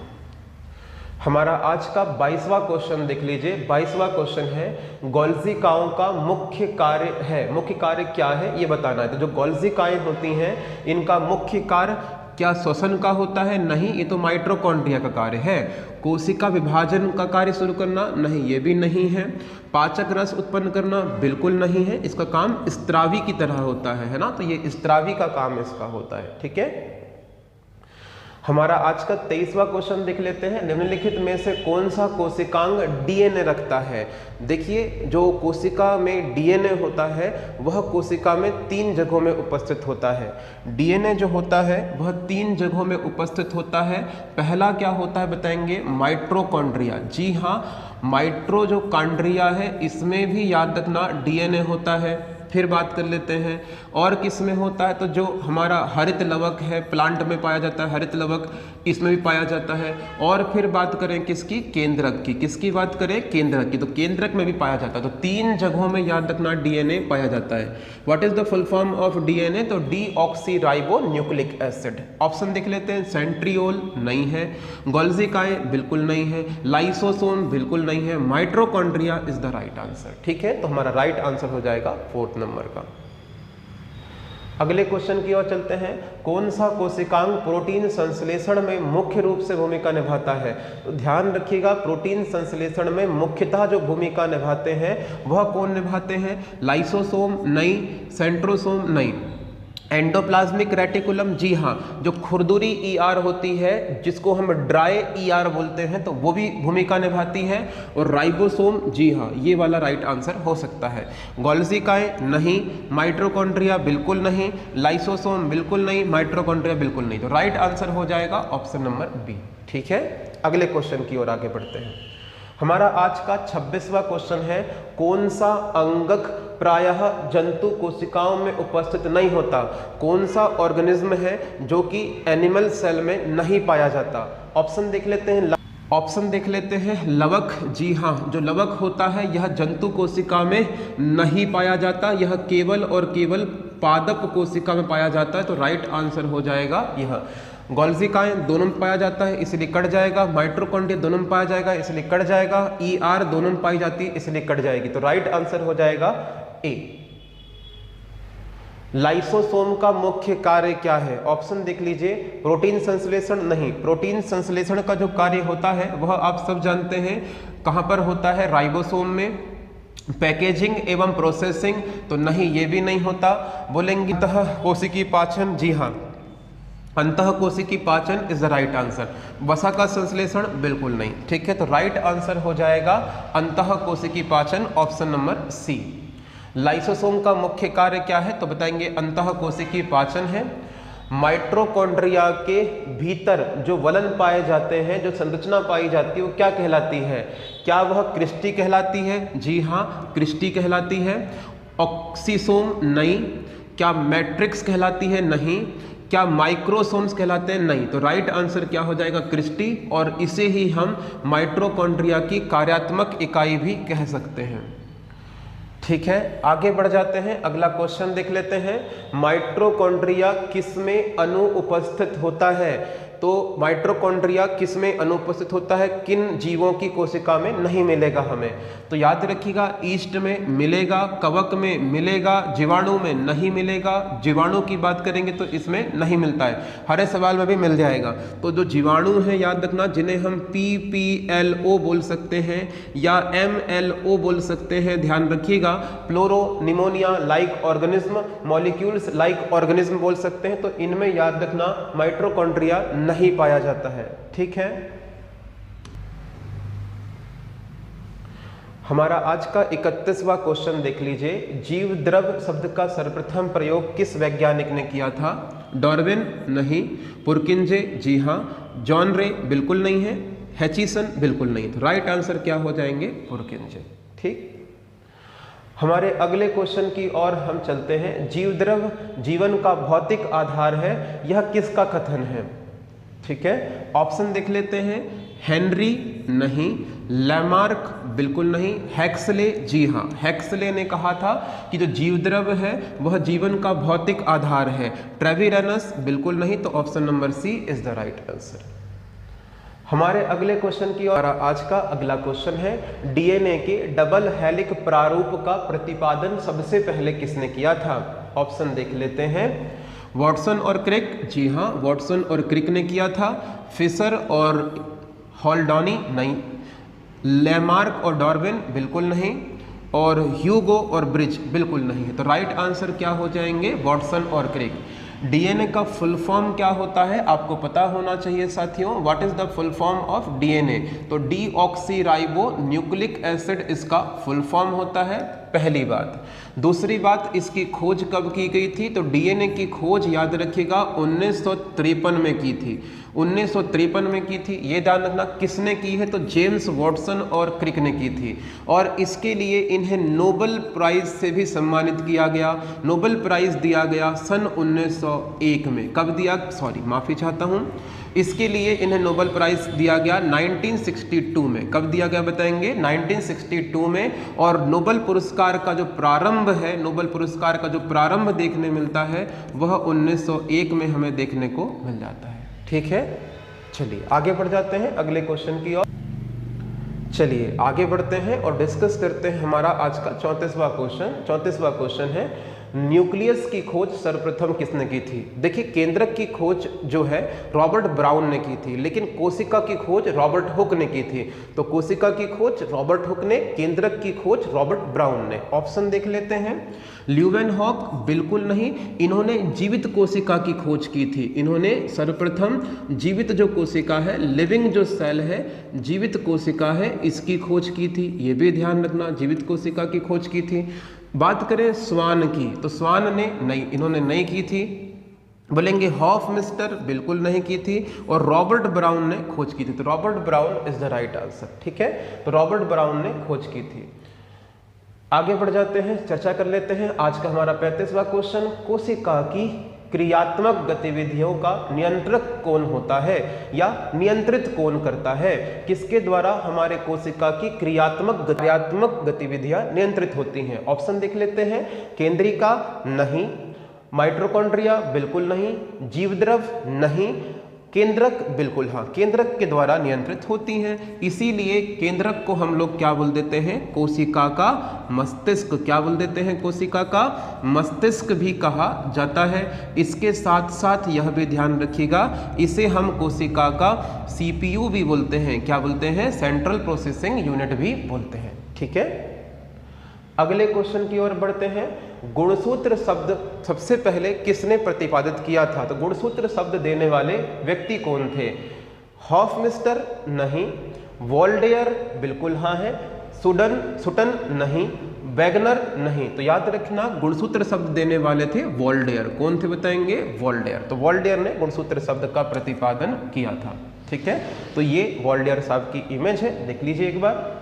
हमारा आज का 22वां क्वेश्चन देख लीजिए। 22वां क्वेश्चन है गोल्जिकाओं का मुख्य कार्य है। मुख्य कार्य क्या है ये बताना है। तो जो गोल्जिकाएं होती हैं इनका मुख्य कार्य क्या श्वसन का होता है? नहीं, ये तो माइटोकॉन्ड्रिया का कार्य है। कोशिका विभाजन का कार्य शुरू करना? नहीं, ये भी नहीं है। पाचक रस उत्पन्न करना? बिल्कुल नहीं है। इसका काम स्त्रावी की तरह होता है ना, तो ये स्त्रावी का काम इसका होता है। ठीक है, हमारा आज का 23वां क्वेश्चन देख लेते हैं। निम्नलिखित में से कौन सा कोशिकांग डीएनए रखता है? देखिए, जो कोशिका में डीएनए होता है वह कोशिका में 3 जगहों में उपस्थित होता है। डीएनए जो होता है वह 3 जगहों में उपस्थित होता है। पहला क्या होता है बताएंगे? माइटोकॉन्ड्रिया। जी हाँ, माइट्रो जो कॉन्ड्रिया है इसमें भी याद रखना डीएनए होता है। फिर बात कर लेते हैं और किस में होता है, तो जो हमारा हरित लवक है प्लांट में पाया जाता है, हरित लवक इसमें भी पाया जाता है। और फिर बात करें किसकी? केंद्रक की। किसकी बात करें? केंद्रक की। तो केंद्रक में भी पाया जाता है। तो 3 जगहों में याद रखना डीएनए पाया जाता है। What is the full form of DNA? तो डीऑक्सीराइबो न्यूक्लिक एसिड। ऑप्शन देख लेते हैं। सेंट्रियोल नहीं है, गोल्जिकाएं बिल्कुल नहीं है, लाइसोसोम बिल्कुल नहीं है, mitochondria is the right answer. ठीक है, तो हमारा राइट आंसर हो जाएगा 4th नंबर का। अगले क्वेश्चन की ओर चलते हैं। कौन सा कोशिकांग प्रोटीन संश्लेषण में मुख्य रूप से भूमिका निभाता है? तो ध्यान रखिएगा, प्रोटीन संश्लेषण में मुख्यतः जो भूमिका निभाते हैं वह कौन निभाते हैं? लाइसोसोम नहीं, सेंट्रोसोम नहीं। एंडोप्लाज्मिक रेटिकुलम, जी हाँ, जो खुरदुरी ईआर होती है जिसको हम ड्राई ईआर बोलते हैं तो वो भी भूमिका निभाती है। और राइबोसोम, जी हाँ, ये वाला राइट आंसर हो सकता है। गोल्जिकाएं नहीं, माइटोकॉन्ड्रिया बिल्कुल नहीं, लाइसोसोम बिल्कुल नहीं, माइटोकॉन्ड्रिया बिल्कुल नहीं। तो राइट आंसर हो जाएगा ऑप्शन नंबर बी। ठीक है, अगले क्वेश्चन की ओर आगे बढ़ते हैं। हमारा आज का 26वां क्वेश्चन है। कौन सा अंगक प्रायः जंतु कोशिकाओं में उपस्थित नहीं होता? कौन सा ऑर्गेनिज्म है जो कि एनिमल सेल में नहीं पाया जाता? ऑप्शन देख लेते हैं। ऑप्शन देख लेते हैं। लवक, जी हाँ, जो लवक होता है यह जंतु कोशिका में नहीं पाया जाता, यह केवल और केवल पादप कोशिका में पाया जाता है। तो राइट आंसर हो जाएगा यह। गोल्जिकाएं दोनों में पाया जाता है इसलिए कट जाएगा। माइटोकॉन्ड्रिया दोनों में पाया जाएगा इसलिए कट जाएगा। ईआर दोनों में पाई जाती है इसलिए कट जाएगी। तो राइट आंसर हो जाएगा ए। लाइसोसोम का मुख्य कार्य क्या है? ऑप्शन देख लीजिए। प्रोटीन संश्लेषण नहीं, प्रोटीन संश्लेषण का जो कार्य होता है वह आप सब जानते हैं कहां पर होता है? राइबोसोम में। पैकेजिंग एवं प्रोसेसिंग, तो नहीं, ये भी नहीं होता। बोलेंगे अंतः कोशिकीय पाचन, जी हाँ, अंतः कोशिकीय पाचन इज द राइट आंसर। वसा का संश्लेषण बिल्कुल नहीं। ठीक है, तो राइट आंसर हो जाएगा अंतः कोशिकीय पाचन, ऑप्शन नंबर सी। लाइसोसोम का मुख्य कार्य क्या है? तो बताएंगे अंतः कोशिकीय पाचन है। माइटोकॉन्ड्रिया के भीतर जो वलन पाए जाते हैं, जो संरचना पाई जाती है वो क्या कहलाती है? क्या वह क्रिस्टी कहलाती है? जी हाँ, क्रिस्टी कहलाती है। ऑक्सीसोम नहीं। क्या मैट्रिक्स कहलाती है? नहीं। क्या माइक्रोसोम्स कहलाते हैं? नहीं। तो राइट आंसर क्या हो जाएगा? क्रिस्टी। और इसे ही हम माइटोकॉन्ड्रिया की कार्यात्मक इकाई भी कह सकते हैं। ठीक है, आगे बढ़ जाते हैं। अगला क्वेश्चन देख लेते हैं। माइटोकॉन्ड्रिया किस में अनुपस्थित होता है? तो माइटोकॉन्ड्रिया किस में अनुपस्थित होता है, किन जीवों की कोशिका में नहीं मिलेगा हमें, तो याद रखिएगा ईस्ट में मिलेगा, कवक में मिलेगा, जीवाणु में नहीं मिलेगा। जीवाणु की बात करेंगे तो इसमें नहीं मिलता है, हरे सवाल में भी मिल जाएगा। तो जो जीवाणु है याद रखना, जिन्हें हम PPLO बोल सकते हैं या MLO बोल सकते हैं, ध्यान रखिएगा। Pleuropneumonia like organism, molecules like organism बोल सकते हैं। तो इनमें याद रखना माइटोकॉन्ड्रिया नहीं पाया जाता है, ठीक है। हमारा आज का 31वां क्वेश्चन देख लीजिए। जीव द्रव शब्द का सर्वप्रथम प्रयोग किस वैज्ञानिक ने किया था? डार्विन नहीं, पुरकिंजे जी हाँ, जॉन रे बिल्कुल नहीं है, हैचिसन बिल्कुल नहीं। तो राइट आंसर क्या हो जाएंगे? पुरकिंजे, ठीक। हमारे अगले क्वेश्चन की ओर हम चलते हैं। जीव द्रव जीवन का भौतिक आधार है, यह किसका कथन है? ठीक है, ऑप्शन देख लेते हैं। हेनरी नहीं, लैमार्क बिल्कुल नहीं, हैक्सले जी हाँ, हैक्सले ने कहा था कि जो जीव द्रव है वह जीवन का भौतिक आधार है। ट्रेविरनस बिल्कुल नहीं, तो option number C is the right answer. हमारे अगले क्वेश्चन की ओर आज का अगला क्वेश्चन है। डीएनए के डबल हेलिक प्रारूप का प्रतिपादन सबसे पहले किसने किया था? ऑप्शन देख लेते हैं। वॉटसन और क्रिक जी हाँ, वॉटसन और क्रिक ने किया था। फिशर और हॉल्डॉनी नहीं, लैमार्क और डार्विन बिल्कुल नहीं, और ह्यूगो और ब्रिज बिल्कुल नहीं। तो राइट आंसर क्या हो जाएंगे? वॉटसन और क्रिक। डीएनए का फुल फॉर्म क्या होता है आपको पता होना चाहिए साथियों। What is the full form of DNA? तो डीऑक्सीराइबो न्यूक्लिक एसिड इसका फुल फॉर्म होता है, पहली बात। दूसरी बात, इसकी खोज कब की गई थी? तो डीएनए की खोज याद रखिएगा 1953 में की थी, 1953 में की थी। ये ध्यान रखना किसने की है? तो जेम्स वॉटसन और क्रिक ने की थी, और इसके लिए इन्हें नोबेल प्राइज से भी सम्मानित किया गया। नोबेल प्राइज दिया गया सन 1901 में। कब दिया? सॉरी माफी चाहता हूँ, इसके लिए इन्हें नोबेल प्राइज दिया गया 1962 में। कब दिया गया बताएंगे? 1962 में। और नोबेल पुरस्कार का जो प्रारंभ है, नोबेल पुरस्कार का जो प्रारंभ देखने मिलता है वह 1901 में हमें देखने को मिल जाता है, ठीक है। चलिए आगे बढ़ जाते हैं अगले क्वेश्चन की ओर। चलिए आगे बढ़ते हैं और डिस्कस करते हैं हमारा आज का 34वां क्वेश्चन। 34वां क्वेश्चन है, न्यूक्लियस की खोज सर्वप्रथम किसने की थी? देखिए केंद्रक की खोज जो है रॉबर्ट ब्राउन ने की थी, लेकिन कोशिका की खोज रॉबर्ट हुक ने की थी। तो कोशिका की खोज रॉबर्ट हुक ने, केंद्रक की खोज रॉबर्ट ब्राउन ने। ऑप्शन देख लेते हैं। ल्यूवेनहॉक बिल्कुल नहीं, इन्होंने जीवित कोशिका की खोज की थी। इन्होंने सर्वप्रथम जीवित जो कोशिका है, लिविंग जो सेल है, जीवित कोशिका है, इसकी खोज की थी। ये भी ध्यान रखना, जीवित कोशिका की खोज की थी। बात करें स्वान की, तो स्वान ने नहीं, इन्होंने नहीं की थी। बोलेंगे हॉफमिस्टर बिल्कुल नहीं की थी, और रॉबर्ट ब्राउन ने खोज की थी। तो Robert brown is the right answer, ठीक है। तो रॉबर्ट ब्राउन ने खोज की थी। आगे बढ़ जाते हैं, चर्चा कर लेते हैं आज का हमारा 35वां क्वेश्चन। कोशिका की क्रियात्मक गतिविधियों का नियंत्रक कौन होता है या नियंत्रित कौन करता है? किसके द्वारा हमारे कोशिका की क्रियात्मक गतिविधियां नियंत्रित होती हैं? ऑप्शन देख लेते हैं। केंद्रिका नहीं, माइटोकॉन्ड्रिया बिल्कुल नहीं, जीवद्रव नहीं, केंद्रक बिल्कुल हाँ, केंद्रक के द्वारा नियंत्रित होती हैं। इसीलिए केंद्रक को हम लोग क्या बोल देते हैं? कोशिका का मस्तिष्क। क्या बोल देते हैं? कोशिका का मस्तिष्क भी कहा जाता है। इसके साथ साथ यह भी ध्यान रखिएगा, इसे हम कोशिका का CPU भी बोलते हैं। क्या बोलते हैं? सेंट्रल प्रोसेसिंग यूनिट भी बोलते हैं, ठीक है। अगले क्वेश्चन की ओर बढ़ते हैं। गुणसूत्र शब्द सबसे पहले किसने प्रतिपादित किया था? तो गुणसूत्र शब्द देने वाले व्यक्ति कौन थे? हॉफमिस्टर नहीं, वोल्डेयर बिल्कुल हाँ है, सुटन नहीं, वैगनर नहीं। तो याद रखना गुणसूत्र शब्द देने वाले थे वोल्डेयर। कौन थे बताएंगे? वोल्डेयर। तो वोल्डेयर ने गुणसूत्र शब्द का प्रतिपादन किया था, ठीक है। तो ये वोल्डेयर साहब की इमेज है, देख लीजिए एक बार।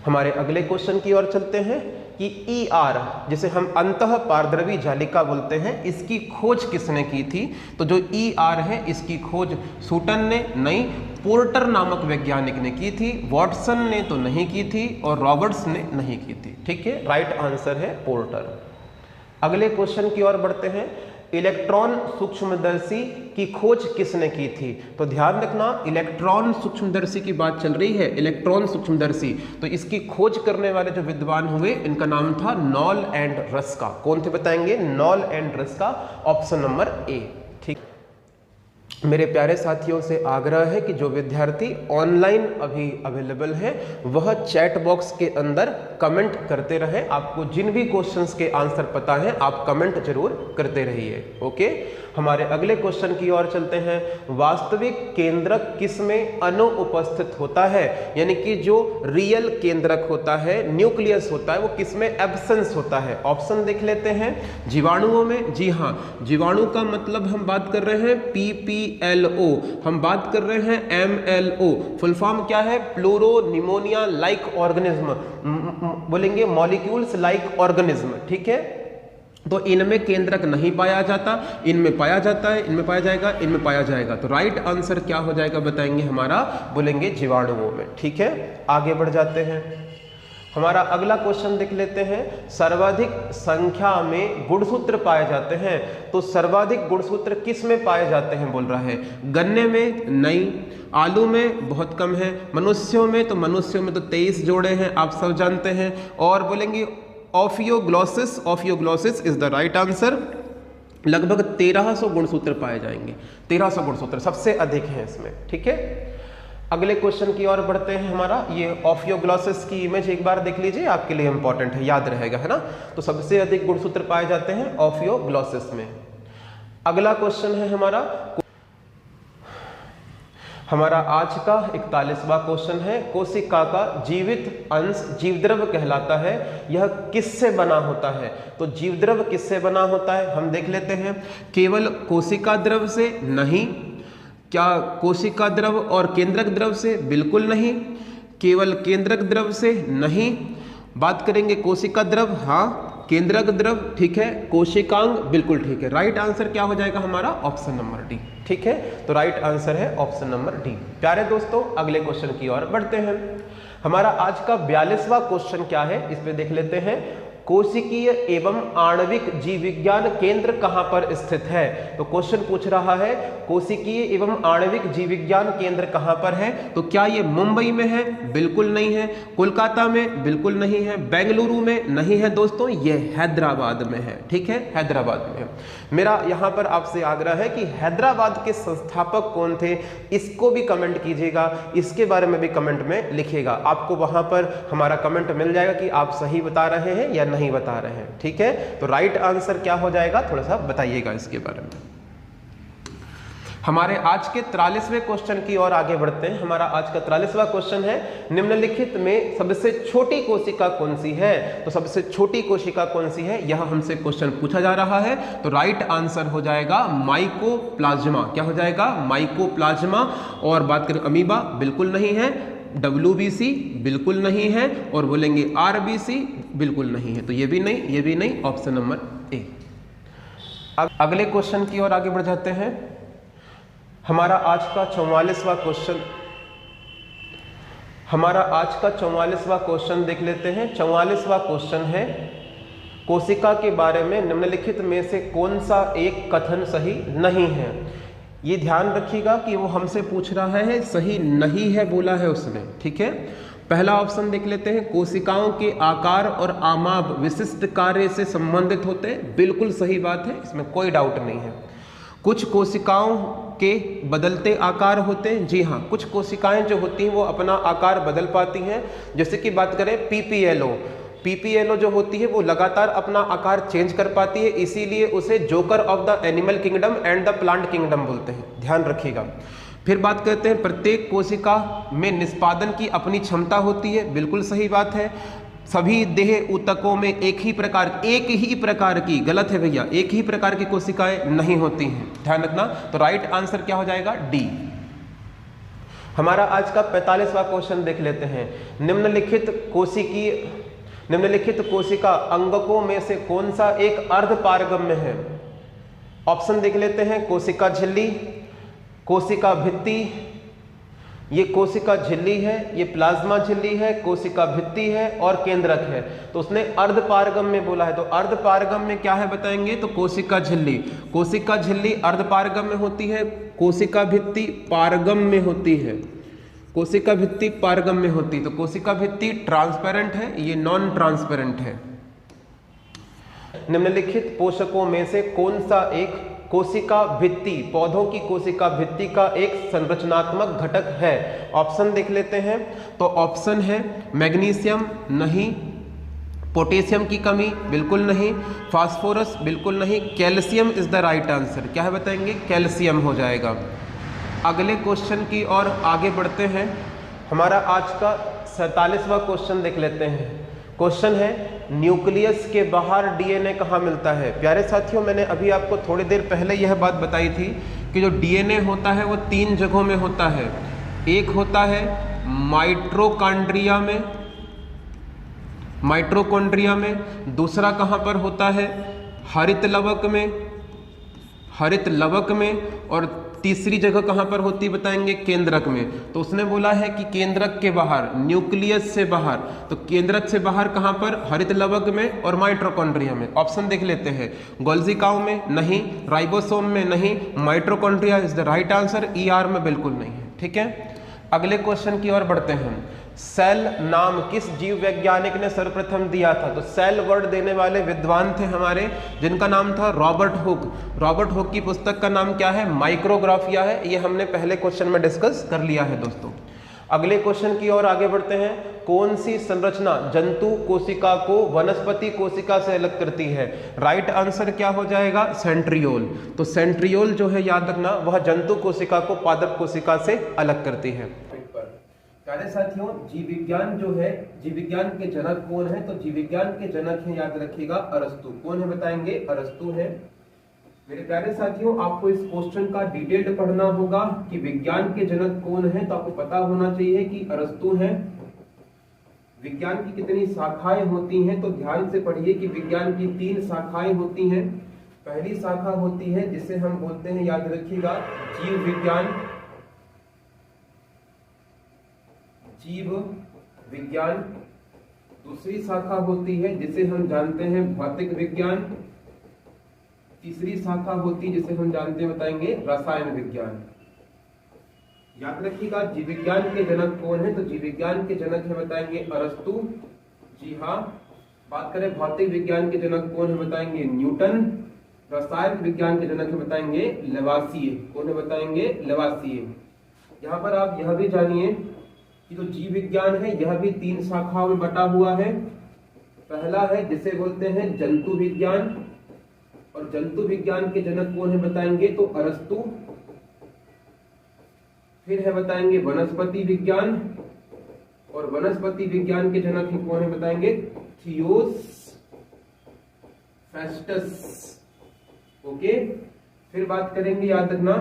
हमारे अगले क्वेश्चन की ओर चलते हैं कि ER जिसे हम अंतः पारद्रवी जालिका बोलते हैं, इसकी खोज किसने की थी? तो जो ER है इसकी खोज सूटन ने नहीं, पोर्टर नामक वैज्ञानिक ने की थी। वॉटसन ने तो नहीं की थी और रॉबर्ट्स ने नहीं की थी, ठीक है। राइट आंसर है पोर्टर। अगले क्वेश्चन की ओर बढ़ते हैं। इलेक्ट्रॉन सूक्ष्मदर्शी की खोज किसने की थी? तो ध्यान रखना, इलेक्ट्रॉन सूक्ष्मदर्शी की बात चल रही है, इलेक्ट्रॉन सूक्ष्मदर्शी। तो इसकी खोज करने वाले जो विद्वान हुए, इनका नाम था नॉल एंड रस्का। कौन थे बताएंगे? Knoll and Ruska, option number A. ठीक, मेरे प्यारे साथियों से आग्रह है कि जो विद्यार्थी ऑनलाइन अभी अवेलेबल हैं वह चैट बॉक्स के अंदर कमेंट करते रहें। आपको जिन भी क्वेश्चंस के आंसर पता है आप कमेंट जरूर करते रहिए। ओके, हमारे अगले क्वेश्चन की ओर चलते हैं। वास्तविक केंद्रक किसमें अनुपस्थित होता है? यानी कि जो रियल केंद्रक होता है, न्यूक्लियस होता है, वो किसमें एब्सेंस होता है? ऑप्शन देख लेते हैं। जीवाणुओं में, जी हाँ, जीवाणु का मतलब हम बात कर रहे हैं PPLO, हम बात कर रहे हैं MLO। फुल फॉर्म क्या है? प्लूरो निमोनिया लाइक ऑर्गेनिज्म, बोलेंगे मॉलिक्यूल्स लाइक ऑर्गेनिज्म। ठीक है, तो इनमें केंद्रक नहीं पाया जाता, इनमें पाया जाता है, इनमें पाया जाएगा, इनमें पाया जाएगा। तो राइट आंसर क्या हो जाएगा बताएंगे हमारा? बोलेंगे जीवाणुओं में। ठीक है, आगे बढ़ जाते हैं। हमारा अगला क्वेश्चन देख लेते हैं। सर्वाधिक संख्या में गुणसूत्र पाए जाते हैं, तो सर्वाधिक गुणसूत्र किस में पाए जाते हैं बोल रहा है? गन्ने में नहीं, आलू में बहुत कम है, मनुष्यों में, तो मनुष्यों में तो 23 जोड़े हैं, आप सब जानते हैं। और बोलेंगे ऑफियोग्लोसिस, ऑफियोग्लोसिस इज द राइट आंसर। लगभग 1300 गुणसूत्र पाए जाएंगे, 1300 गुणसूत्र सबसे अधिक हैं इसमें। ठीक है, अगले क्वेश्चन की ओर बढ़ते हैं। हमारा ये ऑफियोग्लोसिस की इमेज एक बार देख लीजिए, आपके लिए इंपॉर्टेंट है, याद रहेगा, है ना। तो सबसे अधिक गुणसूत्र पाए जाते हैं ऑफियोग्लोसिस में। अगला क्वेश्चन है हमारा आज का 41वां क्वेश्चन है। कोशिका का जीवित अंश जीवद्रव कहलाता है, यह किससे बना होता है? तो जीवद्रव किससे बना होता है हम देख लेते हैं। केवल कोशिका द्रव से? नहीं। क्या कोशिका द्रव और केंद्रक द्रव से? बिल्कुल नहीं। केवल केंद्रक द्रव से? नहीं। बात करेंगे कोशिका द्रव, हाँ। केंद्रक द्रव, ठीक है। कोशिकांग, बिल्कुल ठीक है। राइट आंसर क्या हो जाएगा हमारा? Option number D. ठीक है, तो राइट आंसर है ऑप्शन नंबर डी। प्यारे दोस्तों, अगले क्वेश्चन की ओर बढ़ते हैं। हमारा आज का 42वां क्वेश्चन क्या है, इस पे देख लेते हैं। कोशिकीय एवं आणविक जीव विज्ञान केंद्र कहां पर स्थित है? तो क्वेश्चन पूछ रहा है कोशिकीय एवं आणविक जीव विज्ञान केंद्र कहां पर है? तो क्या ये मुंबई में है? बिल्कुल नहीं है। कोलकाता में? बिल्कुल नहीं है। बेंगलुरु में? नहीं है दोस्तों, ये हैदराबाद में है। ठीक है, हैदराबाद में है। मेरा यहां पर आपसे आग्रह है कि हैदराबाद के संस्थापक कौन थे, इसको भी कमेंट कीजिएगा, इसके बारे में भी कमेंट में लिखिएगा। आपको वहां पर हमारा कमेंट मिल जाएगा कि आप सही बता रहे हैं या नहीं बता रहे हैं। ठीक है, तो राइट आंसर क्या हो जाएगा, थोड़ा सा बताइएगा इसके बारे में। हमारे आज के 43वें क्वेश्चन की ओर आगे बढ़ते हैं। हमारा आज का 43वां क्वेश्चन है, निम्नलिखित में सबसे छोटी कोशिका कौन सी है? तो सबसे छोटी कोशिका कौन सी है, यह हमसे क्वेश्चन पूछा जा रहा है। तो राइट आंसर हो जाएगा माइकोप्लाज्मा। क्या हो जाएगा? माइकोप्लाज्मा। और बात करें अमीबा, बिल्कुल नहीं है। WBC बिल्कुल नहीं है। और बोलेंगे RBC बिल्कुल नहीं है। तो ये भी नहीं, ये भी नहीं, ऑप्शन नंबर ए। अगले क्वेश्चन की ओर आगे बढ़ जाते हैं। हमारा आज का 44वां क्वेश्चन, हमारा आज का 44वां क्वेश्चन देख लेते हैं। 44वां क्वेश्चन है, कोशिका के बारे में निम्नलिखित में से कौन सा एक कथन सही नहीं है? ये ध्यान रखिएगा कि वो हमसे पूछ रहा है, सही नहीं है बोला है उसने। ठीक है, पहला ऑप्शन देख लेते हैं, कोशिकाओं के आकार और आमाप विशिष्ट कार्य से संबंधित होते हैं। बिल्कुल सही बात है, इसमें कोई डाउट नहीं है। कुछ कोशिकाओं के बदलते आकार होते हैं, जी हाँ, कुछ कोशिकाएं जो होती हैं वो अपना आकार बदल पाती हैं। जैसे कि बात करें PPLO जो होती है वो लगातार अपना आकार चेंज कर पाती है, इसीलिए उसे joker of the animal kingdom and the plant kingdom बोलते हैं, ध्यान रखिएगा। फिर बात करते हैं, प्रत्येक कोशिका में निष्पादन की अपनी क्षमता होती है। बिल्कुल सही बात है। सभी देह ऊतकों में एक ही प्रकार की, गलत है भैया, एक ही प्रकार की कोशिकाएं नहीं होती हैं, ध्यान रखना। तो राइट आंसर क्या हो जाएगा? डी। हमारा आज का 45वां क्वेश्चन देख लेते हैं। निम्नलिखित कोशिका अंगकों में से कौन सा एक अर्धपारगम्य है? ऑप्शन देख लेते हैं, कोशिका झिल्ली, कोशिका भित्ति, ये कोशिका झिल्ली है, ये प्लाज्मा झिल्ली है, कोशिका भित्ति है और केंद्रक है। तो उसने अर्धपारगम में बोला है, तो अर्धपारगम में क्या है बताएंगे, तो कोशिका झिल्ली। कोशिका झिल्ली अर्धपारगम में होती है, कोशिका भित्ति पारगम में होती है। कोशिका भित्ति पारगम में होती, तो कोशिका भित्ति ट्रांसपेरेंट है, ये नॉन ट्रांसपेरेंट है। निम्नलिखित पोषकों में से कौन सा एक कोशिका भित्ति, पौधों की कोशिका भित्ति का एक संरचनात्मक घटक है? ऑप्शन देख लेते हैं। तो ऑप्शन है मैग्नीशियम, नहीं। पोटेशियम की कमी, बिल्कुल नहीं। फास्फोरस, बिल्कुल नहीं। Calcium is the right answer. क्या है बताएंगे, कैल्शियम हो जाएगा। अगले क्वेश्चन की ओर आगे बढ़ते हैं। हमारा आज का 47वां क्वेश्चन देख लेते हैं। क्वेश्चन है, न्यूक्लियस के बाहर डीएनए कहाँ मिलता है? प्यारे साथियों, मैंने अभी आपको थोड़ी देर पहले यह बात बताई थी कि जो डीएनए होता है वो 3 जगहों में होता है। एक होता है माइटोकॉन्ड्रिया में, माइटोकॉन्ड्रिया में। दूसरा कहाँ पर होता है, हरित लवक में, हरित लवक में। और तीसरी जगह कहाँ पर होती बताएंगे, केंद्रक में। तो उसने बोला है कि केंद्रक के बाहर, न्यूक्लियस से बाहर। तो केंद्रक से बाहर कहाँ पर, हरित लवक में और माइटोकॉन्ड्रिया में। ऑप्शन देख लेते हैं। गोल्जिकाओं में नहीं, राइबोसोम में नहीं, mitochondria is the right answer. ER में बिल्कुल नहीं है। ठीक है, अगले क्वेश्चन की ओर बढ़ते हैं। सेल नाम किस जीव वैज्ञानिक ने सर्वप्रथम दिया था? तो सेल वर्ड देने वाले विद्वान थे हमारे, जिनका नाम था रॉबर्ट हुक। रॉबर्ट हुक की पुस्तक का नाम क्या है, माइक्रोग्राफिया है। ये हमने पहले क्वेश्चन में डिस्कस कर लिया है दोस्तों। अगले क्वेश्चन की ओर आगे बढ़ते हैं। कौन सी संरचना जंतु कोशिका को वनस्पति कोशिका से अलग करती है? राइट आंसर क्या हो जाएगा, सेंट्रियोल। तो सेंट्रियोल जो है, याद रखना, वह जंतु कोशिका को पादप कोशिका से अलग करती है। प्यारे साथियों, जीव विज्ञान जो है, जीव विज्ञान के जनक कौन है? तो जीव विज्ञान के जनक है, याद रखिएगा, अरस्तु। कौन है बताएंगे, अरस्तु है। मेरे प्यारे साथियों, आपको इस क्वेश्चन का डिटेल पढ़ना होगा कि विज्ञान के जनक कौन है। तो आपको पता होना चाहिए कि अरस्तु है। विज्ञान की कितनी शाखाएं होती हैं, तो ध्यान से पढ़िए कि विज्ञान की 3 शाखाएं होती हैं। पहली शाखा होती है जिसे हम बोलते हैं, याद रखिएगा, जीव विज्ञान। जीव विज्ञान। दूसरी शाखा होती है जिसे हम जानते हैं भौतिक विज्ञान। तीसरी शाखा होती है जिसे हम जानते हैं, बताएंगे, रसायन विज्ञान। याद रखिएगा, जीव विज्ञान के जनक कौन है? तो जीव विज्ञान के जनक है, बताएंगे, अरस्तु। जी हाँ। बात करें भौतिक विज्ञान के जनक कौन है, बताएंगे, न्यूटन। रसायन विज्ञान के जनक है, बताएंगे, लेवासिए। कौन है बताएंगे, लेवासिए। यहाँ पर आप यह भी जानिए कि जो जीव विज्ञान है यह भी 3 शाखाओं में बटा हुआ है। पहला है जिसे बोलते हैं जंतु विज्ञान, और जंतु विज्ञान के जनक कौन है बताएंगे, तो अरस्तु। फिर है, बताएंगे, वनस्पति विज्ञान, और वनस्पति विज्ञान के जनक कौन है बताएंगे, थियोफेस्टस। ओके। फिर बात करेंगे, याद रखना,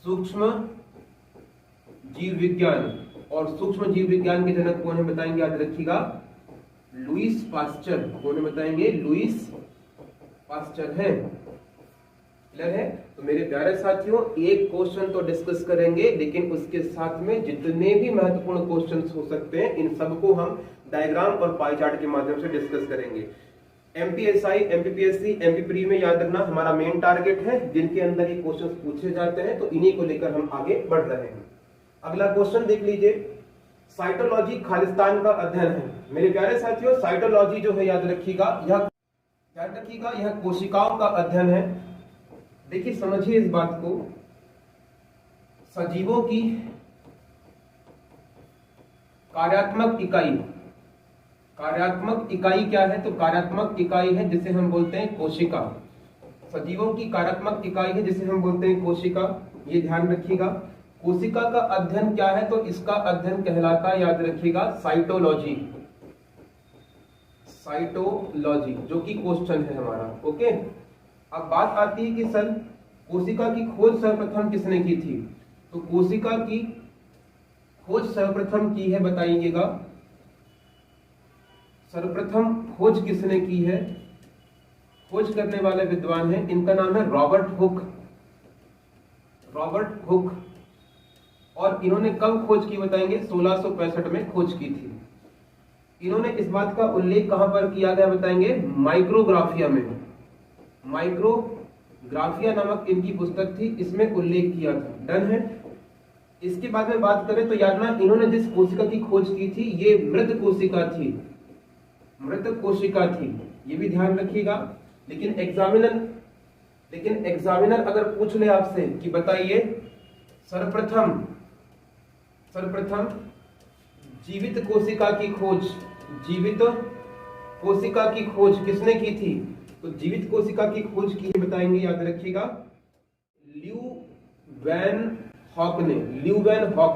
सूक्ष्म जीव विज्ञान, और सूक्ष्म जीव विज्ञान के जनक कौन है बताएंगे, याद रखिएगा, लुईस पास्चर। कौन है बताएंगे, लुईस पास्चर है। क्लियर है? तो मेरे प्यारे साथियों, एक क्वेश्चन तो डिस्कस करेंगे, लेकिन उसके साथ में जितने भी महत्वपूर्ण क्वेश्चंस हो सकते हैं, इन सबको हम डायग्राम और पाई चार्ट के माध्यम से डिस्कस करेंगे। एमपीएसआई, एमपीपीएससी, एमपी प्री में, याद रखना, हमारा मेन टारगेट है जिनके अंदर ये क्वेश्चंस पूछे जाते हैं। तो इन्हीं को लेकर हम आगे बढ़ रहे हैं। अगला क्वेश्चन देख लीजिए। साइटोलॉजी खालिस्तान का अध्ययन है। मेरे प्यारे साथियों, साइटोलॉजी जो है, याद रखिएगा, यह कोशिकाओं का अध्ययन है। देखिए, समझिए इस बात को। सजीवों की कार्यात्मक इकाई, कार्यात्मक इकाई क्या है? तो कार्यात्मक इकाई है जिसे हम बोलते हैं कोशिका। सजीवों की कार्यात्मक इकाई है जिसे हम बोलते हैं कोशिका। ये ध्यान रखिएगा। कोशिका का अध्ययन क्या है? तो इसका अध्ययन कहलाता है, याद रखिएगा, साइटोलॉजी। साइटोलॉजी, जो कि क्वेश्चन है हमारा। ओके। अब बात आती है कि सर, कोशिका की खोज सर्वप्रथम किसने की थी? तो कोशिका की खोज सर्वप्रथम की है, बताइएगा, सर्वप्रथम खोज किसने की है? खोज करने वाले विद्वान हैं, इनका नाम है रॉबर्ट हुक। Robert Hooke. और इन्होंने कब खोज की बताएंगे? 1665 में खोज की थी। इन्होंने इस बात का उल्लेख कहां पर किया गया बताएंगे? माइक्रोग्राफिया में। माइक्रोग्राफिया नामक इनकी पुस्तक थी, इसमें उल्लेख किया था। डन है। इसके बाद में बात करें तो याद ना, इन्होंने जिस कोशिका की खोज की थी ये मृत कोशिका थी, मृत कोशिका थी, ये भी ध्यान रखिएगा। लेकिन एग्जामिनर अगर पूछ ले आपसे कि बताइए सर्वप्रथम जीवित कोशिका की खोज, जीवित कोशिका की खोज किसने की थी? तो जीवित कोशिका की खोज की बताएंगे, याद रखिएगा, ल्यूवेनहॉक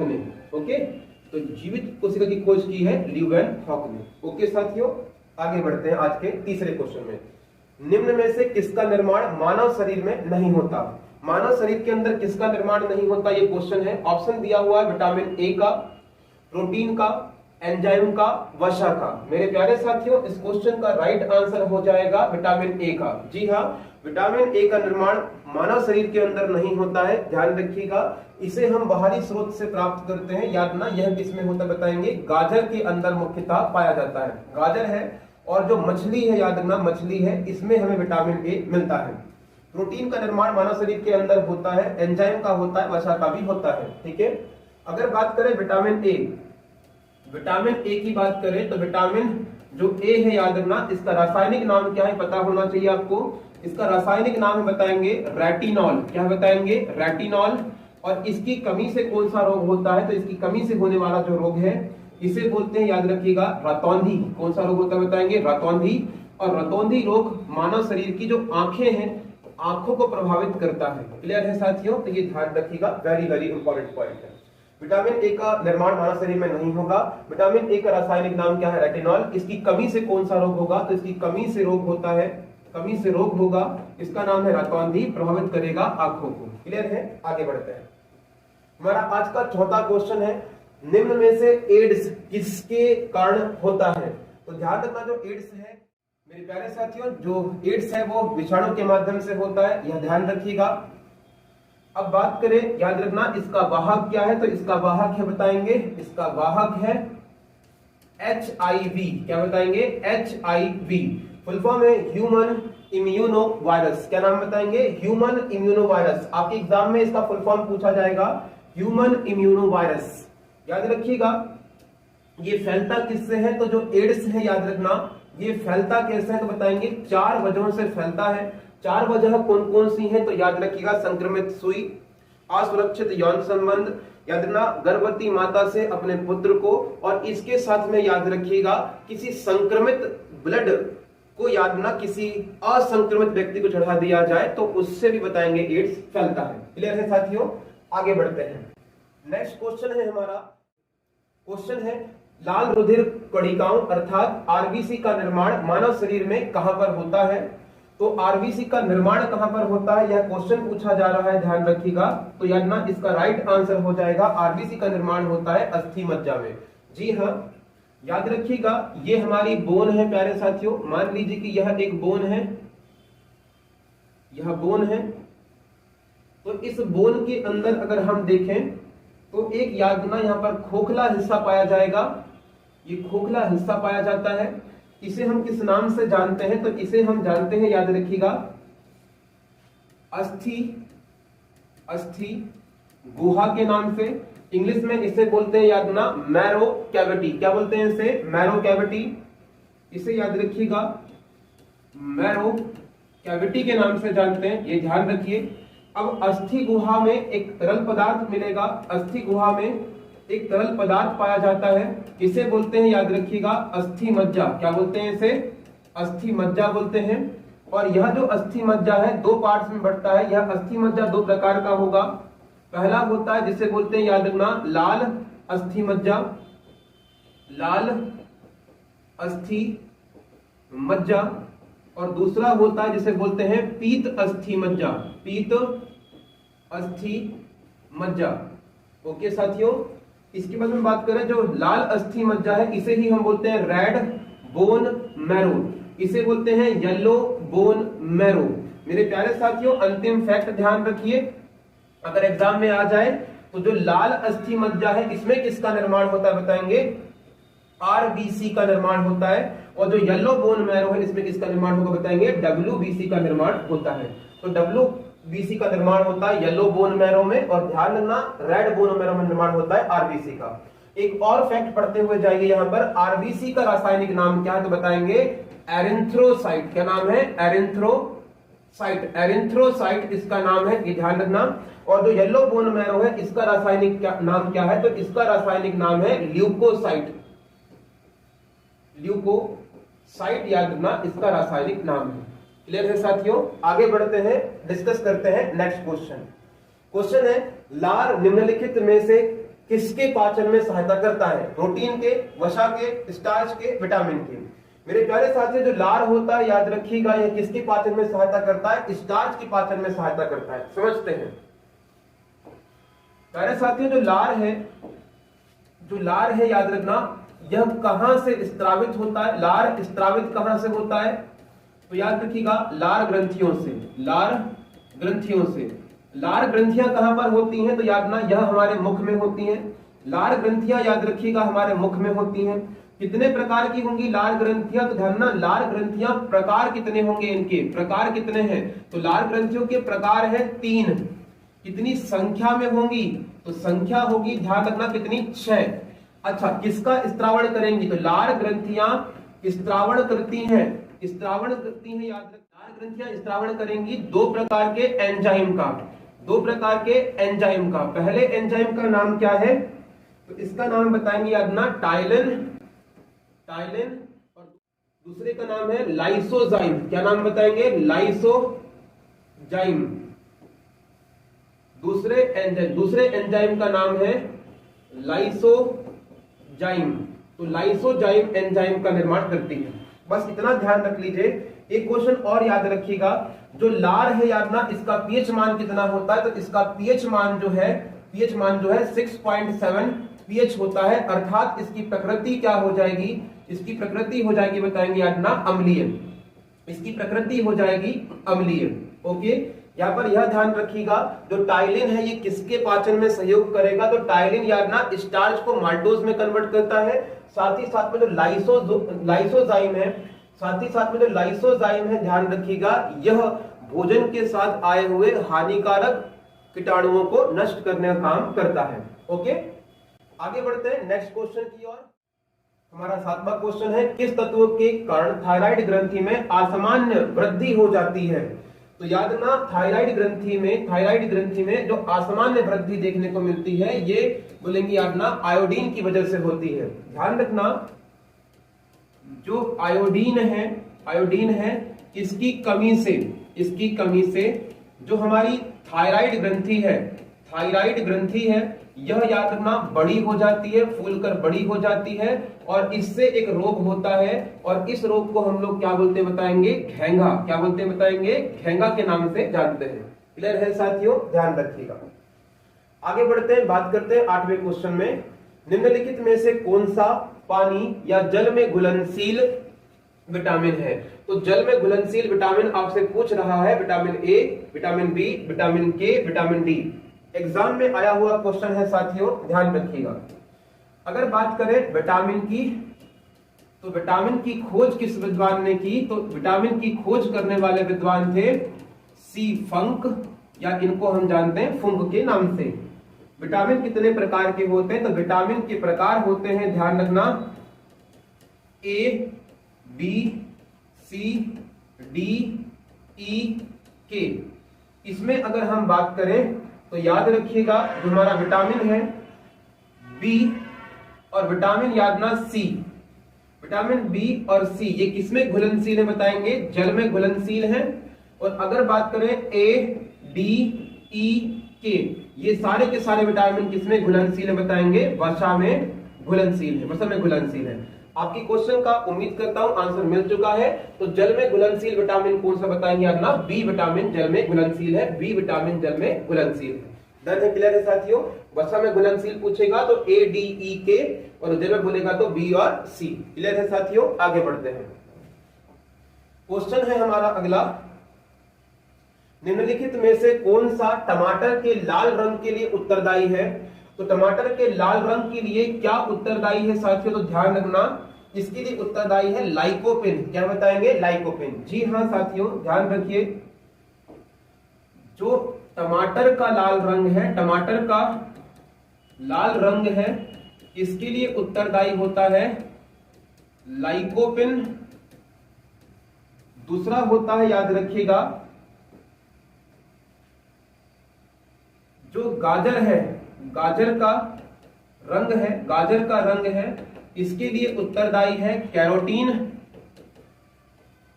ने। ओके, तो जीवित कोशिका की खोज की है ल्यूवेनहॉक ने। ओके साथियों, आगे बढ़ते हैं आज के तीसरे क्वेश्चन में। निम्न में से किसका निर्माण मानव शरीर में नहीं होता? मानव शरीर के अंदर किसका निर्माण नहीं होता, ये क्वेश्चन है। ऑप्शन दिया हुआ है विटामिन ए का, प्रोटीन का, एंजाइम का, वसा का। मेरे प्यारे साथियों, इस क्वेश्चन का राइट आंसर हो जाएगा विटामिन ए का। जी हाँ, विटामिन ए का निर्माण मानव शरीर के अंदर नहीं होता है, ध्यान रखिएगा। इसे हम बाहरी स्रोत से प्राप्त करते हैं। याद ना, यह किसमें होता बताएंगे? गाजर के अंदर मुख्यतः पाया जाता है। गाजर है और जो मछली है, याद रखना मछली है, इसमें हमें विटामिन ए मिलता है। प्रोटीन का निर्माण मानव शरीर के अंदर होता है, एंजाइम का होता है, वसा का भी होता है। ठीक है। अगर बात करें विटामिन ए की बात करें तो विटामिन जो ए है, याद रखना, इसका रासायनिक नाम क्या है पता होना चाहिए आपको। इसका रासायनिक नाम है बताएंगे रेटिनॉल। क्या बताएंगे? रेटिनॉल। और इसकी कमी से कौन सा रोग होता है? तो इसकी कमी से होने वाला जो रोग है इसे बोलते हैं, याद रखिएगा, रतौंधी। कौन सा रोग होता है बताएंगे? रतौंधी। और रतौंधी रोग मानव शरीर की जो आंखें हैं, आंखों को प्रभावित करता है। क्लियर है साथियों? तो ये ध्यान रखिएगा, वेरी वेरी इंपॉर्टेंट पॉइंट है। विटामिन ए का निर्माण मानव शरीर में नहीं होगा। विटामिन ए का रासायनिक नाम क्या है? रेटिनॉल। इसकी कमी से कौन सा रोग होगा? तो इसकी कमी से रोग होता है, कमी से रोग होगा, इसका नाम है रतौंधी, प्रभावित करेगा आंखों को। क्लियर है? आगे बढ़ते हैं। हमारा आज का चौथा क्वेश्चन है, निम्न में से एड्स किसके कारण होता है? तो ध्यान रखना, जो एड्स है मेरे प्यारे साथियों, जो एड्स है वो विषाणु के माध्यम से होता है, यह ध्यान रखिएगा। अब बात करें, याद रखना, इसका वाहक क्या है? तो इसका वाहक है बताएंगे, इसका वाहक है HIV। क्या बताएंगे? HIV। फुल फॉर्म है ह्यूमन इम्यूनो वायरस। क्या नाम बताएंगे? Human immuno virus. आपके एग्जाम में इसका फुल फॉर्म पूछा जाएगा, ह्यूमन इम्यूनो वायरस। याद रखिएगा, ये फैलता किससे है? तो जो एड्स है, याद रखना, ये फैलता कैसे है? तो बताएंगे 4 वजहों से फैलता है। 4 वजह कौन कौन सी है? तो याद रखिएगा, संक्रमित सुई, असुरक्षित यौन संबंध, याद रखना, गर्भवती माता से अपने पुत्र को, और इसके साथ में याद रखिएगा किसी संक्रमित ब्लड को, याद रखना, किसी असंक्रमित व्यक्ति को चढ़ा दिया जाए तो उससे भी बताएंगे एड्स फैलता है। क्लियर है साथियों? आगे बढ़ते हैं। नेक्स्ट क्वेश्चन है हमारा, क्वेश्चन है लाल रुधिर कणिकाओं अर्थात आरबीसी का निर्माण मानव शरीर में कहां पर होता है? तो आरबीसी का निर्माण कहां पर होता है, यह क्वेश्चन पूछा जा रहा है, ध्यान रखिएगा। तो याद ना, इसका राइट आंसर हो जाएगा, आरबीसी का निर्माण होता है अस्थि मज्जा में। जी हाँ, याद रखिएगा, ये हमारी बोन है प्यारे साथियों। मान लीजिए कि यह एक बोन है, यह बोन है। तो इस बोन के अंदर अगर हम देखें तो एक, याद रखना, यहाँ पर खोखला हिस्सा पाया जाएगा। ये खोखला हिस्सा पाया जाता है। इसे हम किस नाम से जानते हैं? तो इसे हम जानते हैं, याद रखिएगा, अस्थि गुहा के नाम से। इंग्लिश में इसे बोलते हैं, याद रखना, मैरो कैविटी। क्या बोलते हैं इसे? Marrow cavity. इसे याद रखिएगा, मैरो कैविटी के नाम से जानते हैं, ये ध्यान रखिए। अब अस्थि गुहा में एक तरल पदार्थ मिलेगा, अस्थि गुहा में एक तरल पदार्थ पाया जाता है, इसे बोलते हैं, याद रखिएगा, अस्थि मज्जा। क्या बोलते हैं इसे? अस्थि मज्जा बोलते हैं। और यह जो अस्थि मज्जा है 2 पार्ट्स में बढ़ता है। यह अस्थि मज्जा 2 प्रकार का होगा। पहला होता है जिसे बोलते हैं, याद रखना, लाल अस्थि मज्जा, लाल अस्थि मज्जा। और दूसरा होता है जिसे बोलते हैं पीत अस्थि मज्जा, पीत अस्थि मज्जा। ओके साथियों, इसके बाद में बात करें, जो लाल अस्थि मज्जा है इसे ही हम बोलते हैं रेड बोन मैरो, इसे बोलते हैं येलो बोन मैरो। मेरे प्यारे साथियों, अंतिम फैक्ट ध्यान रखिए, अगर एग्जाम में आ जाए तो जो लाल अस्थि मज्जा है इसमें किसका निर्माण होता है बताएंगे, आरबीसी का निर्माण होता है। और जो येलो बोन मैरो है इसमें किसका निर्माण होगा बताएंगे, डब्ल्यूबीसी का निर्माण होता है। तो डब्ल्यूबीसी का निर्माण होता है येलो बोन मैरो में, और ध्यान रखना रेड बोन मैरो में निर्माण होता है आरबीसी का। एक और फैक्ट पढ़ते हुए जाइए, यहाँ पर आरबीसी का रासायनिक नाम क्या है तो बताएंगे एरिथ्रोसाइट। क्या नाम है, एरिथ्रोसाइट। एरिथ्रोसाइट इसका नाम है, ये ध्यान रखना। और जो येलो बोन मैरो है इसका रासायनिक नाम क्या है, तो इसका रासायनिक नाम है ल्यूकोसाइट। ल्यूकोसाइट याद रखना इसका रासायनिक नाम है। क्लियर है साथियों, आगे बढ़ते हैं, डिस्कस करते हैं नेक्स्ट क्वेश्चन। क्वेश्चन है लार निम्नलिखित में से किसके पाचन में सहायता करता है, प्रोटीन के, वसा के, स्टार्च के, विटामिन के। मेरे प्यारे साथियों जो लार होता है याद रखिएगा यह किसके पाचन में सहायता करता है, स्टार्च के पाचन में सहायता करता है। समझते हैं प्यारे साथियों जो लार है याद रखना यह कहां से स्त्रावित होता है, लार स्त्रावित कहां से होता है, तो याद रखिएगा लार ग्रंथियों से। लार ग्रंथियां कहां पर होती हैं, तो याद ना यह हमारे मुख में होती हैं। लार ग्रंथियां याद रखिएगा हमारे मुख में होती हैं। कितने प्रकार की होंगी लार ग्रंथियां, तो ध्यान ना लार ग्रंथियां प्रकार कितने होंगे, इनके प्रकार कितने हैं, तो लार ग्रंथियों के प्रकार है 3। कितनी संख्या में होंगी, तो संख्या होगी ध्यान रखना कितनी, 6। अच्छा किसका स्त्रावण करेंगी, तो लार ग्रंथियां स्त्रावण करती हैं याद रखना। लार ग्रंथियां स्त्रावण करेंगी 2 प्रकार के एंजाइम का। पहले एंजाइम का नाम क्या है, तो इसका नाम बताएंगे याद ना टाइलिन, और दूसरे का नाम है लाइसोजाइम। क्या नाम बताएंगे, लाइसोजाइम। दूसरे एंजाइम का नाम है लाइसोजाइम। तो लाइसोजाइम एंजाइम का निर्माण करती है। बस इतना ध्यान रख लीजिए। एक क्वेश्चन और याद रखिएगा, जो लार है याद ना इसका पीएच मान कितना होता है, तो इसका पीएच मान जो है 6.7 पीएच होता है। अर्थात इसकी प्रकृति क्या हो जाएगी, इसकी प्रकृति हो जाएगी बताएंगे याद ना अम्लीय। इसकी प्रकृति हो जाएगी अम्लीय। ओके, यहाँ पर यह ध्यान रखिएगा जो टाइलिन है ये किसके पाचन में सहयोग करेगा, तो टाइलिन याद ना स्टार्च को माल्टोज में कन्वर्ट करता है। साथ ही साथ में जो लाइसोजाइम है ध्यान रखिएगा यह भोजन के साथ आए हुए हानिकारक कीटाणुओं को नष्ट करने का काम करता है। ओके, आगे बढ़ते हैं नेक्स्ट क्वेश्चन की ओर। हमारा 7वां क्वेश्चन है किस तत्व के कारण थायराइड ग्रंथि में असामान्य वृद्धि हो जाती है, तो याद रखना थायराइड ग्रंथि में जो असामान्य वृद्धि देखने को मिलती है ये बोलेंगे याद ना आयोडीन की वजह से होती है। ध्यान रखना जो आयोडीन है इसकी कमी से जो हमारी थायराइड ग्रंथि है यह याद रखना बड़ी हो जाती है, फूलकर बड़ी हो जाती है, और इससे एक रोग होता है, और इस रोग को हम लोग क्या बोलते हैं बताएंगे, घेंगा। क्या बोलते हैं बताएंगे, घेंगा के नाम से जानते हैं। क्लियर है साथियों, ध्यान रखिएगा। आगे बढ़ते हैं, बात करते हैं 8वें क्वेश्चन में। निम्नलिखित में से कौन सा पानी या जल में घुलनशील विटामिन है, तो जल में घुलनशील विटामिन आपसे पूछ रहा है vitamin A, vitamin B, vitamin K, vitamin D. Exam में आया हुआ क्वेश्चन है साथियों, ध्यान रखिएगा। अगर बात करें विटामिन की, तो विटामिन की खोज किस विद्वान ने की, तो विटामिन की खोज करने वाले विद्वान थे सी फंक, या इनको हम जानते हैं फुंक के नाम से। विटामिन कितने प्रकार के होते हैं, तो विटामिन के प्रकार होते हैं ध्यान रखना ए, बी, सी, डी, ई, के। इसमें अगर हम बात करें तो याद रखिएगा जो हमारा विटामिन है बी और विटामिन याद ना सी, विटामिन बी और सी ये किसमें घुलनशील है बताएंगे, जल में घुलनशील है। और अगर बात करें ए, डी, ई, के, ये सारे के सारे विटामिन किसमें घुलनशील है बताएंगे, वसा में घुलनशील है। आपकी क्वेश्चन का उम्मीद करता हूं आंसर मिल चुका है। तो जल में घुलनशील विटामिन कौन सा बताएंगे याद ना, बी विटामिन जल में घुलनशील है, बी विटामिन जल में घुलनशील है। डन है, क्लियर है साथियों। वसा में घुलनशील पूछेगा तो ए, डी, ई, के, और जल में बोलेगा तो बी और सी। क्लियर है साथियों, आगे बढ़ते हैं। क्वेश्चन है हमारा अगला, निम्नलिखित में से कौन सा टमाटर के लाल रंग के लिए उत्तरदायी है? तो टमाटर के लाल रंग के लिए क्या उत्तरदायी है साथियों? तो ध्यान रखना, इसके लिए उत्तरदायी है लाइकोपेन। क्या बताएंगे? लाइकोपेन। जी हाँ साथियों, ध्यान रखिए, जो टमाटर का लाल रंग है, टमाटर का लाल रंग है, इसके लिए उत्तरदायी होता है लाइकोपेन। दूसरा होता है, याद रखिएगा, जो गाजर है, गाजर का रंग है, गाजर का रंग है, इसके लिए उत्तरदायी है कैरोटीन।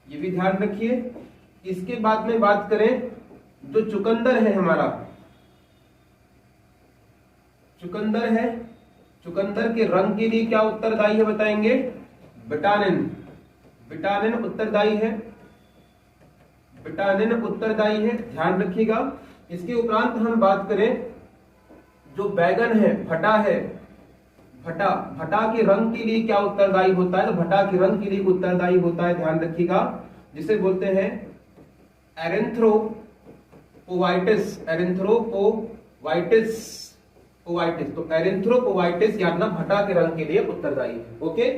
ये भी ध्यान रखिए। इसके बाद में बात करें, जो चुकंदर है हमारा, चुकंदर है, चुकंदर के रंग के लिए क्या उत्तरदायी है बताएंगे? विटामिन। विटामिन उत्तरदायी है, विटामिन उत्तरदायी है, ध्यान रखिएगा। इसके उपरांत हम बात करें, जो बैगन है, भटा है, भटा, भटा के रंग के लिए क्या उत्तरदायी होता है? तो भटा के रंग के लिए उत्तरदायी होता है, ध्यान रखिएगा, जिसे बोलते हैं एरेंथ्रोपोवाइटिस। एरेंथ्रोपोवाइटिस, पोवाइटिस। तो एरेंथ्रोपोवाइटिस याद ना, भटा के रंग के लिए उत्तरदायी है। ओके,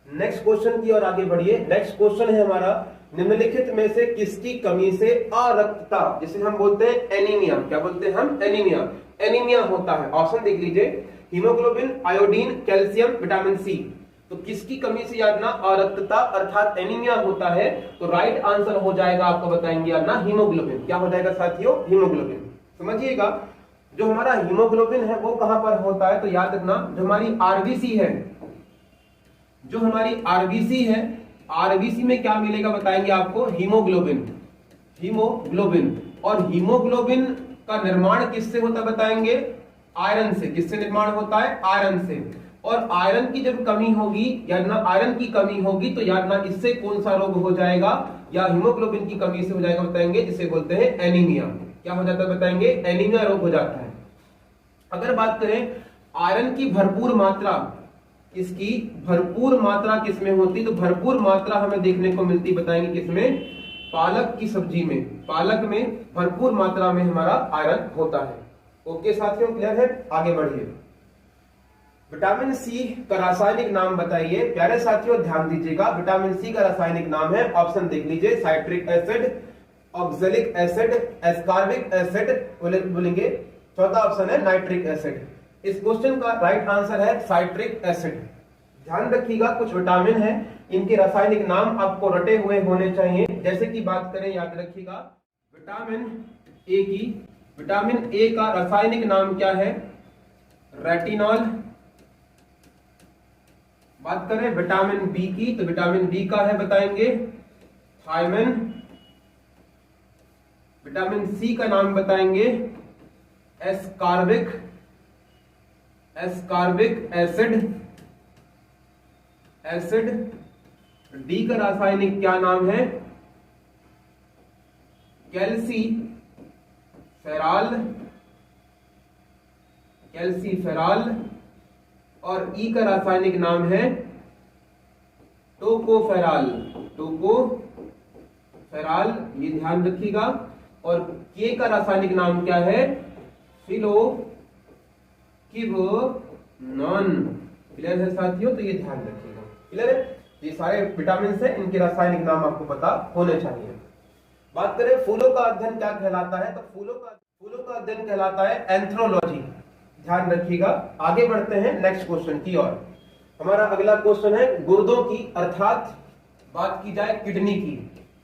नेक्स्ट क्वेश्चन की ओर आगे बढ़िए। नेक्स्ट क्वेश्चन है हमारा, निम्नलिखित में से किसकी कमी से अरक्तता, जिसे हम बोलते हैं एनीमिया, क्या बोलते हैं हम? एनीमिया। एनीमिया होता है। ऑप्शन देख लीजिए, haemoglobin, iodine, calcium, vitamin C. तो किसकी कमी से याद ना अरक्तता अर्थात एनीमिया होता है? तो राइट आंसर हो जाएगा, आपको बताएंगे याद ना, हीमोग्लोबिन। क्या हो जाएगा साथियों? हीमोग्लोबिन। समझिएगा, जो हमारा हीमोग्लोबिन है वो कहां पर होता है? तो याद रखना, जो हमारी आरबीसी है, जो हमारी आरबीसी है, आरबीसी में क्या मिलेगा बताएंगे आपको? हीमोग्लोबिन। हीमोग्लोबिन। और हीमोग्लोबिन का निर्माण किससे होता बताएंगे? आयरन से। किससे निर्माण होता है? आयरन से। और आयरन की जब कमी होगी, याद ना, आयरन की कमी होगी तो याद ना, इससे कौन सा रोग हो जाएगा? या हीमोग्लोबिन की कमी से हो जाएगा बताएंगे, जिसे बोलते हैं एनीमिया। क्या हो जाता है बताएंगे? एनीमिया रोग हो जाता है। अगर बात करें आयरन की भरपूर मात्रा, इसकी भरपूर मात्रा किसमें होती? तो भरपूर मात्रा हमें देखने को मिलती बताएंगे किसमें? पालक की सब्जी में। पालक में भरपूर मात्रा में हमारा आयरन होता है। ओके साथियों, क्लियर है? आगे बढ़िए। विटामिन सी का रासायनिक नाम बताइए। प्यारे साथियों ध्यान दीजिएगा, विटामिन सी का रासायनिक नाम है, ऑप्शन देख लीजिए, citric acid, oxalic acid, ascorbic acid बोलेंगे। चौथा ऑप्शन है नाइट्रिक एसिड। इस क्वेश्चन का राइट आंसर है साइट्रिक एसिड। ध्यान रखिएगा, कुछ विटामिन है, इनके रासायनिक नाम आपको रटे हुए होने चाहिए। जैसे कि बात करें, याद रखिएगा, विटामिन ए की, विटामिन ए का रासायनिक नाम क्या है? रेटिनॉल। बात करें विटामिन बी की, तो विटामिन बी का है बताएंगे थायमिन। विटामिन सी का नाम बताएंगे ascorbic, ascorbic acid, acid. D का रासायनिक क्या नाम है? कैल्सी फेराल, कैल्सी फेराल। और ई का रासायनिक नाम है टोकोफेराल, टोकोफेराल, ये ध्यान रखिएगा। और के का रासायनिक नाम क्या है? फिलोक्विनोन। क्लियर है साथियों? तो ये ध्यान रखिएगा। क्लियर है? ये सारे विटामिन है, इनके रासायनिक नाम आपको पता होने चाहिए। बात करें फूलों का अध्ययन क्या कहलाता है? तो फूलों का अध्ययन कहलाता है एंथ्रोलॉजी। ध्यान रखिएगा। आगे बढ़ते हैं नेक्स्ट क्वेश्चन की ओर। हमारा अगला क्वेश्चन है गुर्दों की, अर्थात बात की जाए किडनी की।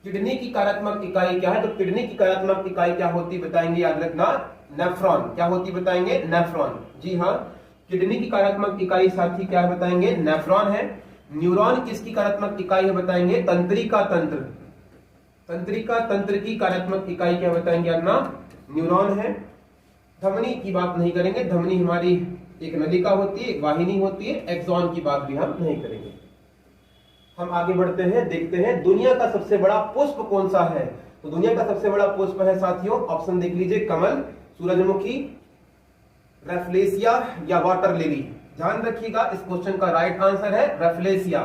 किडनी की कार्यात्मक इकाई क्या है? तो किडनी की कार्यात्मक इकाई क्या होती बताएंगे, याद रखना, नेफ्रॉन। क्या होती बताएंगे? नेफ्रॉन। जी हाँ, किडनी की कार्यात्मक इकाई साथी क्या है बताएंगे? नेफ्रॉन है। न्यूरॉन किसकी कार्यात्मक इकाई है बताएंगे? तंत्रिका तंत्र। तंत्रिका तंत्र की कार्यात्मक इकाई क्या बताएंगे? अपना न्यूरॉन है। धमनी की बात नहीं करेंगे, धमनी हमारी एक नलिका होती है, एक वाहिनी होती है। एक्सॉन की बात भी हम नहीं करेंगे। हम आगे बढ़ते हैं, देखते हैं दुनिया का सबसे बड़ा पुष्प कौन सा है? तो दुनिया का सबसे बड़ा पुष्प है साथियों, ऑप्शन देख लीजिए, कमल, सूरजमुखी, रेफ्लेसिया या वाटर लिली। ध्यान रखिएगा, इस क्वेश्चन का राइट आंसर है रेफ्लेसिया।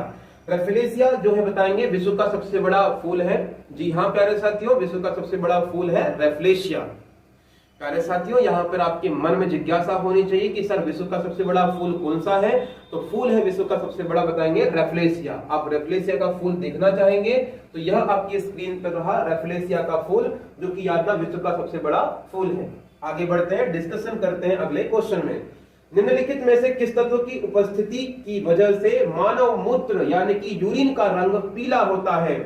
रेफलेशिया जो है बताएंगे विश्व का सबसे बड़ा फूल है। जी हाँ प्यारे साथियों, विश्व का सबसे बड़ा फूल है रेफलेशिया। प्यारे साथियों, यहाँ पर आपके मन में जिज्ञासा होनी चाहिए कि सर विश्व का सबसे बड़ा फूल कौन सा है? तो फूल है विश्व का सबसे बड़ा बताएंगे रेफलेशिया। आप रेफलेशिया का फूल देखना चाहेंगे तो यह आपकी स्क्रीन पर रहा रेफलेशिया का फूल, जो कि याद रखना विश्व का सबसे बड़ा फूल है। आगे बढ़ते हैं, डिस्कशन करते हैं अगले क्वेश्चन में। निम्नलिखित में से किस तत्व की उपस्थिति की वजह से मानव मूत्र यानी कि यूरिन का रंग पीला होता है?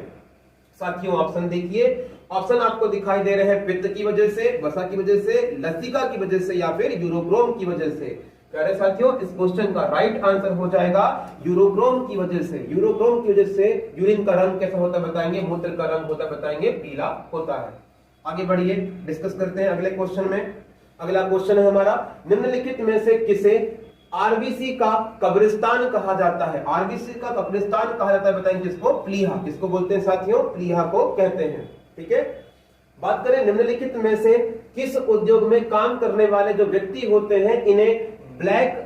साथियों ऑप्शन देखिए, ऑप्शन आपको दिखाई दे रहे हैं पित्त की वजह से, वसा की वजह से, लसिका की वजह से या फिर यूरोक्रोम की वजह से। प्यारे साथियों, इस क्वेश्चन का राइट आंसर हो जाएगा यूरोक्रोम की वजह से। यूरोक्रोम की वजह से यूरिन का रंग कैसा होता है बताएंगे, मूत्र का रंग होता है बताएंगे पीला होता है। आगे बढ़िए, डिस्कस करते हैं अगले क्वेश्चन में। अगला क्वेश्चन है हमारा, निम्नलिखित में से किसे आरबीसी का कब्रिस्तान कहा जाता है? आरबीसी का कब्रिस्तान कहा जाता है बताएंगे किसको? प्लीहा। किसको बोलते हैं साथियों? प्लीहा को कहते हैं। ठीक है, बात करें निम्नलिखित में से किस उद्योग में काम करने वाले जो व्यक्ति होते हैं इन्हें ब्लैक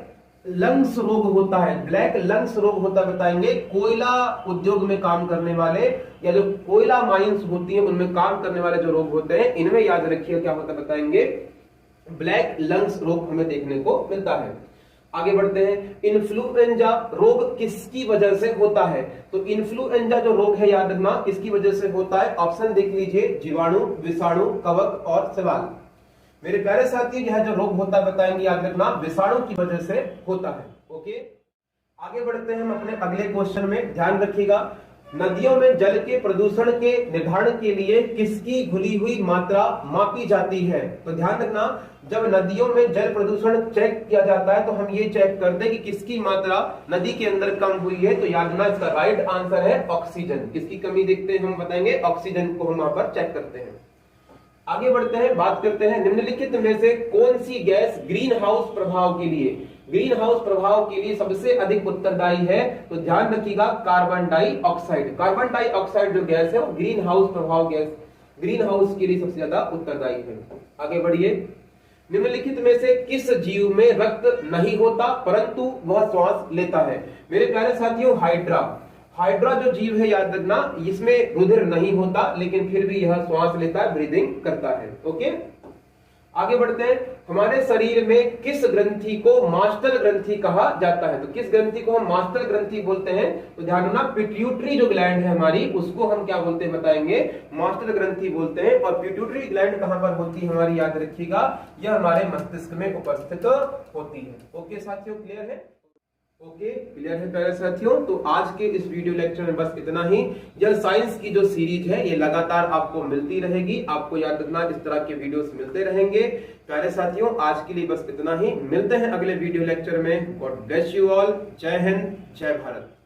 लंग्स रोग होता है? ब्लैक लंग्स रोग होता है बताएंगे कोयला उद्योग में काम करने वाले या जो कोयला माइंस होती है उनमें काम करने वाले जो रोग होते हैं इनमें याद रखिए क्या होता है बताएंगे ब्लैक लंग्स रोग हमें देखने को मिलता है। आगे बढ़ते हैं, इन्फ्लुएंजा रोग किसकी वजह से होता है? तो इन्फ्लुएंजा जो रोग है याद रखना किसकी वजह से होता है? ऑप्शन देख लीजिए, जीवाणु, विषाणु, कवक और शैवाल। मेरे प्यारे साथियों, यह जो रोग होता है बताएंगे याद रखना विषाणु की वजह से होता है। ओके, आगे बढ़ते हैं हम अपने अगले क्वेश्चन में। ध्यान रखिएगा, नदियों में जल के प्रदूषण के निर्धारण के लिए किसकी घुली हुई मात्रा मापी जाती है? तो ध्यान रखना, जब नदियों में जल प्रदूषण चेक किया जाता है तो हम ये चेक करते हैं कि किसकी मात्रा नदी के अंदर कम हुई है। तो याद रखना इसका राइट आंसर है ऑक्सीजन। किसकी कमी देखते हैं हम बताएंगे? ऑक्सीजन को हम वहां पर चेक करते हैं। आगे बढ़ते हैं, बात करते हैं निम्नलिखित में से कौन सी गैस ग्रीन हाउस प्रभाव के लिए सबसे अधिक उत्तरदायी है? तो ध्यान रखिएगा कार्बन डाइऑक्साइड। कार्बन डाइऑक्साइड जो गैस है वो ग्रीन हाउस प्रभाव गैस, ग्रीन हाउस के लिए सबसे ज्यादा उत्तरदायी है। आगे बढ़िए, निम्नलिखित में से किस जीव में रक्त नहीं होता परंतु वह श्वास लेता है? मेरे प्यारे साथियों, हाइड्रा जो जीव है याद रखना इसमें रुधिर नहीं होता लेकिन फिर भी यह श्वास लेता है, ब्रीदिंग करता है। ओके, आगे बढ़ते हैं, हमारे शरीर में किस ग्रंथि को मास्टर ग्रंथि कहा जाता है? तो किस ग्रंथि को हम मास्टर ग्रंथि बोलते हैं? तो ध्यान रखना पिट्यूटरी जो ग्लैंड है हमारी उसको हम क्या बोलते हैं बताएंगे? मास्टर ग्रंथि बोलते हैं। और पिट्यूटरी ग्लैंड कहां पर होती है हमारी याद रखिएगा, यह हमारे मस्तिष्क में उपस्थित होती है। ओके साथियों, क्लियर है? ओके, क्लियर है प्यारे साथियों। तो आज के इस वीडियो लेक्चर में बस इतना ही। यह साइंस की जो सीरीज है ये लगातार आपको मिलती रहेगी, आपको याद रखना इस तरह के वीडियोस मिलते रहेंगे। प्यारे साथियों, आज के लिए बस इतना ही, मिलते हैं अगले वीडियो लेक्चर में। God bless you all. जय हिंद, जय भारत।